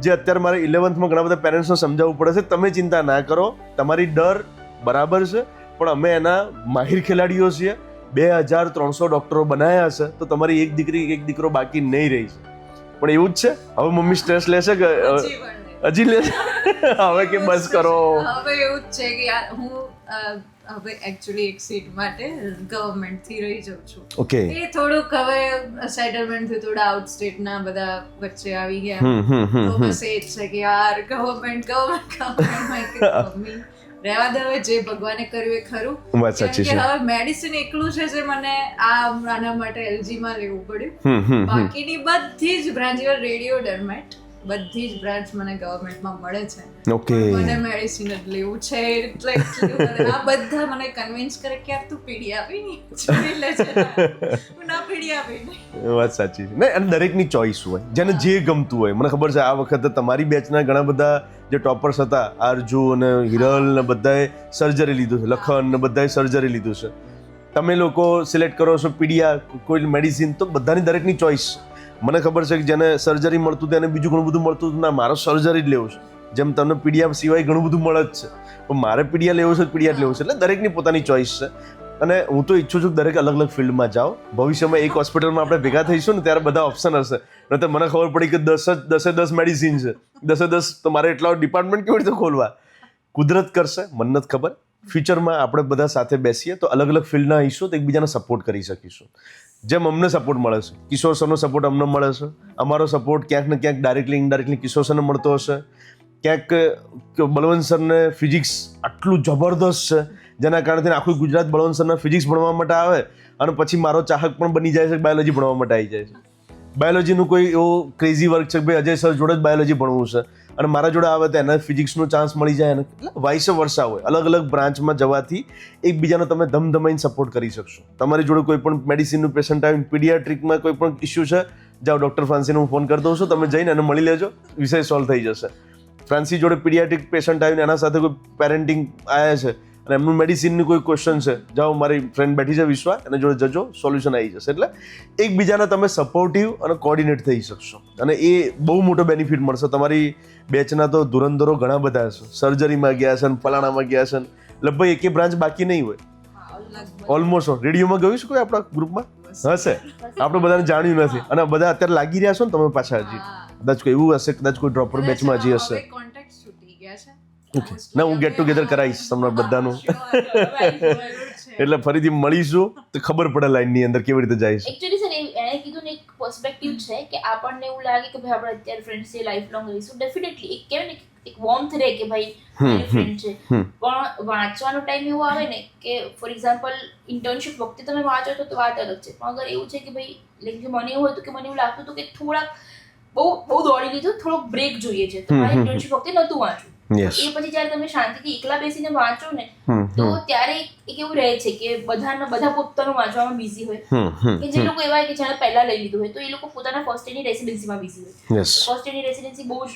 જે અત્યારે મારે 11thમાં ઘણા બધા પેરેન્ટ્સને સમજાવવું પડે છે, તમે ચિંતા ના કરો, તમારી ડર બરાબર છે, પણ અમે એના માહિર ખેલાડીઓ છીએ. 2300 ડૉક્ટરો બનાવ્યા છે, તો તમારી એક દીકરી એક દીકરો બાકી નહીં રહી છે. પણ એવું જ છે. હવે મમ્મી સ્ટ્રેસ લેશે કે હજી લે હવે કે બસ કરો? હવે એવું જ છે કે યાર હું હવે એકચ્યુઅલી એક સીટ માટે ગવર્મેન્ટ થી રહી જાઉં છું. ઓકે. એ થોડુંક હવે સેટલમેન્ટ થી થોડા આઉટ સ્ટેટ ના બધા વચ્ચે આવી ગયા, તો બસ એ જ છે કે યાર ગવર્મેન્ટ રહેવા દે, હવે જે ભગવાને કર્યું એ ખરું. વાત સાચી છે. હવે મેડિસિન એકલું છે જે મને આના માટે LG માં લેવું પડ્યું. બાકીની બધી જ બ્રાન્ચ, રેડિયો ડર્મેટ બધી જ બ્રાન્ચ મને ગવર્મેન્ટમાં મળે છે. ઓકે. મને મેડિસિન જ લેવું છે, એટલે આ બધા મને કન્વિન્સ કરે કે યાર તું પીડી આપી નહીં, છોડી લે છે, હું ના પીડી આપી નહીં. વાત સાચી છે. નહીં, અને દરેકની ચોઈસ હોય, જેને જે ગમતું હોય. મને ખબર છે આ વખતે તમારી બેચના ઘણા બધા જે ટોપર્સ હતા, આરજુ અને હિરલ ને બધાએ સર્જરી લીધું છે, લખન ને બધાએ સર્જરી લીધું છે. તમે લોકો સિલેક્ટ કરો છો પીડિયા, કોઈ મેડિસિન, તો બધાની દરેકની ચોઈસ. મને ખબર છે કે જેને સર્જરી મળતું હતું એને બીજું ઘણું બધું મળતું હતું, ના મારો સર્જરી જ લેવું છે. જેમ તમને પીડિયા સિવાય ઘણું બધું મળે જ છે, પણ મારે પીડિયા લેવું છે, પીડિયા જ લેવું છે. એટલે દરેકની પોતાની ચોઈસ છે. અને હું તો ઈચ્છું છું કે દરેક અલગ અલગ ફિલ્ડમાં જાઓ. ભવિષ્યમાં એક હોસ્પિટલમાં આપણે ભેગા થઈશું ને ત્યારે બધા ઓપ્શન હશે. નહીં તો મને ખબર પડી કે 10 મેડિસિન છે, 10 તો મારે એટલા ડિપાર્ટમેન્ટ કેવી રીતે ખોલવા? કુદરત કરશે, મને નથી ખબર. ફ્યુચરમાં આપણે બધા સાથે બેસીએ તો અલગ અલગ ફિલ્ડના આવીશું તો એકબીજાને સપોર્ટ કરી શકીશું. જેમ અમને સપોર્ટ મળે છે, કિશોર સરનો સપોર્ટ અમને મળે છે, અમારો સપોર્ટ ક્યાંક ને ક્યાંક ડાયરેક્ટલી ઇનડાયરેક્ટલી કિશોર સરને મળતો હશે. ક્યાંક બલવંત સરને ફિઝિક્સ આટલું જબરદસ્ત છે, જેના કારણે આખું ગુજરાત બળવંત સરના ફિઝિક્સ ભણવા માટે આવે, અને પછી મારો ચાહક પણ બની જાય છે, બાયોલોજી ભણવા માટે આવી જાય છે. બાયોલોજીનું કોઈ એવો ક્રેઝી વર્ક છે કે ભાઈ અજય સર જોડે જ બાયોલોજી ભણવું છે, અને મારા જોડે આવે તો એને ફિઝિક્સનો ચાન્સ મળી જાય. એટલે વાઇસ વર્ષા હોય, અલગ અલગ બ્રાન્ચમાં જવાથી એકબીજાનો તમે ધમધમાઈને સપોર્ટ કરી શકશો. તમારી જોડે કોઈ પણ મેડિસિનનું પેશન્ટ આવીને પીડિયાટ્રિકમાં કોઈ પણ ઇસ્યુ છે, જાઓ ડૉક્ટર ફ્રાન્સીને હું ફોન કરી દઉં છું, તમે જઈને એને મળી લેજો, વિષય સોલ્વ થઈ જશે. ફ્રાન્સી જોડે પીડિયાટ્રિક પેશન્ટ આવીને એના સાથે કોઈ પેરેન્ટિંગ આવ્યા છે અને એમનું મેડિસિનની કોઈ ક્વેશ્ચન છે, જાઓ મારી ફ્રેન્ડ બેઠી છે વિશ્વા, એને જોડે જજો, સોલ્યુશન આવી જશે. એટલે એકબીજાને તમે સપોર્ટિવ અને કોર્ડિનેટ થઈ શકશો, અને એ બહુ મોટો બેનિફિટ મળશે. તમારી બેચના તો ધુરંધરો ઘણા બધા છે, સર્જરીમાં ગયા છે, ફલાણામાં ગયા છે, લગભગ એકે બ્રાન્ચ બાકી નહીં હોય. ઓલમોસ્ટ રેડિયોમાં ગયું છે કોઈ આપણા ગ્રુપમાં? હશે, આપણે બધાને જાણ્યું નથી, અને બધા અત્યારે લાગી રહ્યા છો ને તમે પાછા. હજી કદાચ કોઈ એવું હશે, કદાચ કોઈ ડ્રોપર બેચમાં હજી હશે. ના, હું ગેટ ટુગેધર કરાવીશ તમને બધાનું, એટલે ફરીથી મળીશું તો ખબર પડે લાઈનની અંદર કેવી રીતે જાય છે. એકચ્યુઅલી સર એણે કીધું ને એક પર્સપેક્ટિવ છે કે આપણને એવું લાગે કે ભાઈ આપણે અત્યારે ફ્રેન્ડ છે, લાઈફ લોંગ રહીશું. ડેફિનેટલી એક કહેવાય ને એક વોર્મથ રહે કે ભાઈ મારી ફ્રેન્ડ છે. પણ વાંચવાનો ટાઈમ એવો આવે ને કે ફોર એક્ઝામ્પલ ઇન્ટર્નશિપ વખતે તમે વાંચો તો વાત અલગ છે, પણ અગર એવું છે કે ભાઈ લાઈક મને એવું હતું કે મને એવું લાગતું હતું કે થોડાક બહુ દોડી લીધું, થોડોક બ્રેક જોઈએ છે, તો મારે ઇન્ટર્નશિપ વખતે નહોતું વાંચવું. એ પછી જયારે તમે શાંતિથી એકલા બેસીને વાંચો ને તો ત્યારે એક એવું રહે છે કે બધા પોતાનું વાંચવામાં બિઝી હોય, કે જે લોકો એવા કે જેને પહેલા લઈ લીધું હોય તો એ લોકો પોતાના ફર્સ્ટ યરની રેસિડેન્સીમાં બિઝી હોય. ફર્સ્ટ યરની રેસિડેન્સી બહુ જ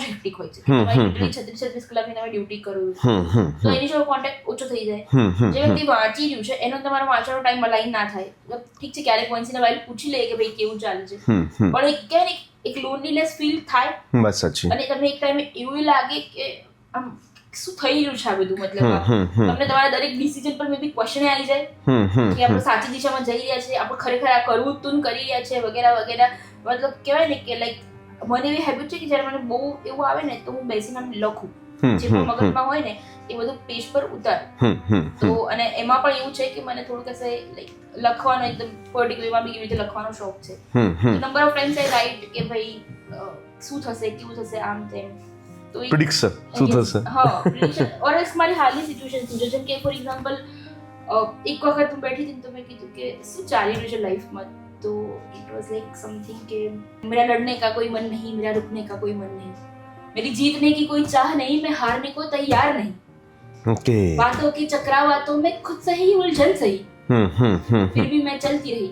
હેક્ટિક હોય છે, તમારી 36 કલાકની તમે ડ્યુટી કરો તો એની જોડે કોન્ટેક્ટ ઓછો થઈ જાય. જે વ્યક્તિ વાંચી રહ્યું છે એનો તમારો વાંચવાનો ટાઈમ અલાઈન ના થાય. ઠીક છે, ક્યારેક વન્સ ઇન અ વાઇલ પૂછી લે કે ભાઈ કેવું ચાલે છે, પણ ક્યારેક એક લોનલીનેસ ફીલ થાય. બસ સાચી. અને તમને એક ટાઈમે એવું લાગે કે આમ શું થઈ રહ્યું છે આ બધું, મતલબ તમને તમારા દરેક ડિસિઝન પર મે બી ક્વેશ્ચન આવી જાય કે આપણે સાચી દિશામાં જઈ રહ્યા છે, આપણે ખરેખર આ કરવું તું કરી રહ્યા છે વગેરે વગેરે. મતલબ કહેવાય ને કે લાઈક મને એવી હેબિટ છે કે જ્યારે મને બહુ એવું આવે ને તો હું બેસીને આમ લખું, જે પણ મગજમાં હોય ને એ બધું પેજ પર ઉતાર. તો અને એમાં પણ એવું છે કે મને થોડુંક કશે લાઈક લખવાનો એકદમ પર્ટિક્યુલરમાં બી એવી રીતે લખવાનો શોખ છે. Number of times I right કે ભાઈ શું થશે, કેવું થશે, આમ તેમ. તો પ્રિડિક્શન શું થશે, હા પ્રિડિક્શન. ઓર એસ મારી હાલની સિચ્યુએશન છે, જેમ કે ફોર એક્ઝામ્પલ એક વખત હું બેઠી હતી તો મેં કીધું કે શું ચાલી રહ્યું છે લાઈફમાં, तो इट वाज लाइक समथिंग कि मेरा लड़ने का कोई मन नहीं, मेरा रुकने का कोई मन नहीं, मेरी जीतने की कोई चाह नहीं, मैं हारने को तैयार नहीं. ओके. बातों की चक्रावातों में खुद से ही उलझन सही, फिर भी मैं चलती रही,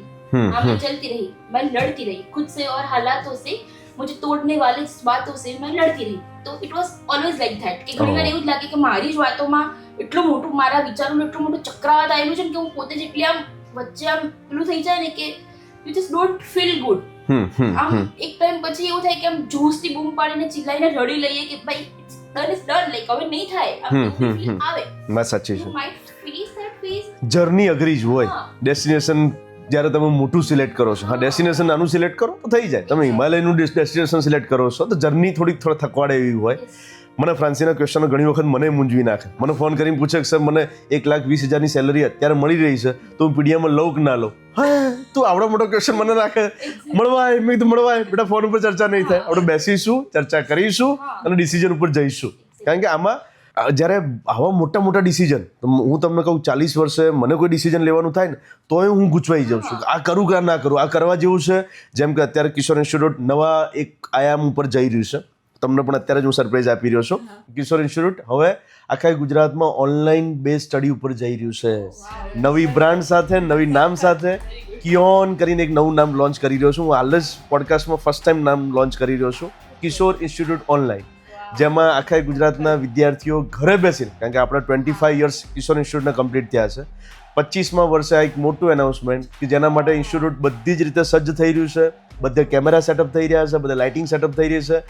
हाँ मैं चलती रही, मैं लड़ती रही खुद से और हालातों से, मुझे तोड़ने वाली बातों से मैं लड़ती रही. तो it was always like that કે ઘણી વાર એવું જ લાગે કે મારી જ વાતોમાં એટલું મોટું, મારા વિચારોનું એટલું મોટું ચક્રાવાત આવેલું છે કે હું પોતે જ એટલી આમ વચ્ચે આમ પેલું થઈ જાય ને કે you just don't feel good. આમ એક ટાઈમ પછી એવું થાય કે આમ જોશથી બૂમ પાડીને ચિલ્લાઈને રડી લઈએ કે ભાઈ ડન ઇઝ ડન, લાઈક હવે નહીં થાય, આમ ફીલ આવે. વાત સાચી છે. You might face that phase. Journey અઘરી જ હોય. ડેસ્ટિનેશન જ્યારે તમે મોટું સિલેક્ટ કરો છો, હા ડેસ્ટિનેશન નાનું સિલેક્ટ કરો તો થઈ જાય. તમે હિમાલયનું ડેસ્ટિનેશન સિલેક્ટ કરો છો તો જર્ની થોડીક થકવાડે એવી હોય. મને ફ્રાન્સીના ક્વેશ્ચનો ઘણી વખત મને મૂંઝવી નાખે. મને ફોન કરીને પૂછે કે સર મને 1,20,000ની સેલરી અત્યારે મળી રહી છે તો હું પીડીએમાં લઉં કે ના લઉં. હા તું આવડો મોટો ક્વેશ્ચન મને નાખે, મળવાય મેં કીધું મળવાય બેટા, ફોન ઉપર ચર્ચા નહીં થાય, આપણે બેસીશું, ચર્ચા કરીશું અને ડિસિઝન ઉપર જઈશું. કારણ કે આમાં જ્યારે આવા મોટા મોટા ડિસિઝન, હું તમને કહું 40 વર્ષે મને કોઈ ડિસિઝન લેવાનું થાય ને તોય હું ગૂંચવાઈ જાઉં છું, આ કરું કે ના કરું, આ કરવા જેવું છે. જેમ કે અત્યારે કિશોર ઇન્સ્ટિટ્યૂટ નવા એક આયામ ઉપર જઈ રહ્યું છે. તમને પણ અત્યારે જ હું સરપ્રાઈઝ આપી રહ્યો છું. કિશોર ઇન્સ્ટિટ્યૂટ હવે આખા ગુજરાતમાં ઓનલાઈન બેઝ સ્ટડી ઉપર જઈ રહ્યું છે. નવી બ્રાન્ડ સાથે, નવી નામ સાથે, કિયોન કરીને એક નવું નામ લોન્ચ કરી રહ્યો છું. હું હાલ જ પોડકાસ્ટમાં ફર્સ્ટ ટાઈમ નામ લોન્ચ કરી રહ્યો છું, કિશોર ઇન્સ્ટિટ્યૂટ ઓનલાઈન, જેમાં આખા ગુજરાતના વિદ્યાર્થીઓ ઘરે બેસીને, કારણ કે આપણા 25 યર્સ કિશોર ઇન્સ્ટિટ્યૂટના કમ્પ્લીટ થયા છે, 25મા વર્ષે આ એક મોટું એનાઉન્સમેન્ટ કે જેના માટે ઇન્સ્ટિટ્યૂટ બધી જ રીતે સજ્જ થઈ રહ્યું છે. બધે કેમેરા સેટઅપ થઈ રહ્યા છે, બધે લાઇટિંગ સેટઅપ થઈ રહી છે.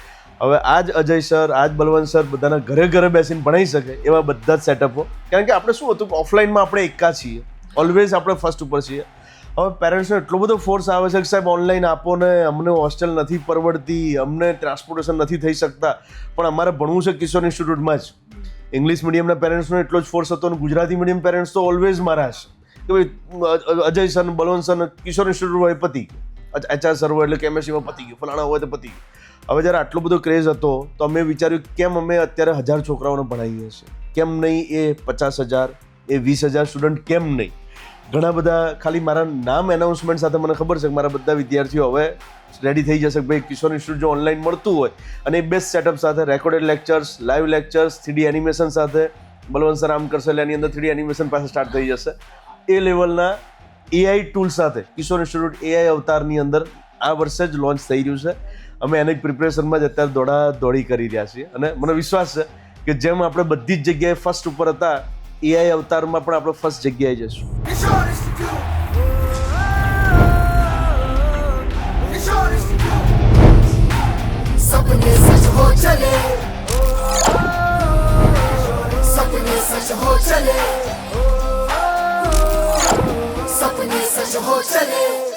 હવે આજ અજય સર, આજ બલવંત સર બધાના ઘરે ઘરે બેસીને ભણાવી શકે એવા બધા જ સેટઅપો. કારણ કે આપણે શું હતું, ઓફલાઈનમાં આપણે એકા છીએ, ઓલવેઝ આપણે ફર્સ્ટ ઉપર છીએ. હવે પેરેન્ટ્સનો એટલો બધો ફોર્સ આવે છે કે સાહેબ ઓનલાઈન આપો ને, અમને હોસ્ટેલ નથી પરવડતી, અમને ટ્રાન્સપોર્ટેશન નથી થઈ શકતા, પણ અમારે ભણવું છે કિશોર ઇન્સ્ટિટ્યૂટમાં જ. ઇંગ્લિશ મીડિયમના પેરેન્ટ્સનો એટલો જ ફોર્સ હતો અને ગુજરાતી મીડિયમ પેરેન્ટ્સ તો ઓલવેઝ મારા છે કે ભાઈ અજય સર, બલવંત સર, કિશોર ઇન્સ્ટિટ્યૂટ હોય પતી ગયું, HR સર હોય એટલે કેમેસ્ટ્રીમાં પતી ગયું, ફલાણા હોય તો પતી ગયું. હવે જ્યારે આટલો બધો ક્રેઝ હતો તો અમે વિચાર્યું કેમ અમે અત્યારે 1000 છોકરાઓને ભણાવીએ છીએ, કેમ નહીં એ 50,000, એ 20,000 સ્ટુડન્ટ કેમ નહીં. ઘણા બધા ખાલી મારા નામ એનાઉન્સમેન્ટ સાથે મને ખબર છે કે મારા બધા વિદ્યાર્થીઓ હવે રેડી થઈ જશે કે ભાઈ કિશોર ઇન્સ્ટિટ્યૂટ જો ઓનલાઈન મળતું હોય અને એ બેસ્ટ સેટઅપ સાથે, recorded lectures, live lectures, 3D animation સાથે, બલવંત સર આમ કરશે એટલે એની અંદર 3D એનિમેશન પાસે સ્ટાર્ટ થઈ જશે. એ લેવલના AI ટૂલ સાથે કિશોર ઇન્સ્ટિટ્યૂટ AI અવતારની અંદર આ વર્ષે જ લોન્ચ થઈ રહ્યું છે. અમે એની પ્રિપરેશનમાં જ અત્યારે દોડી કરી રહ્યા છીએ અને મને વિશ્વાસ છે કે જેમ આપણે બધી જ જગ્યાએ ફર્સ્ટ ઉપર હતા, AI અવતારમાં પણ આપણે ફર્સ્ટ જગ્યાએ જઈશું. Kishore Institute. Kishore Institute. सपने सच हो चले, सपने सच हो चले, सपने सच हो चले.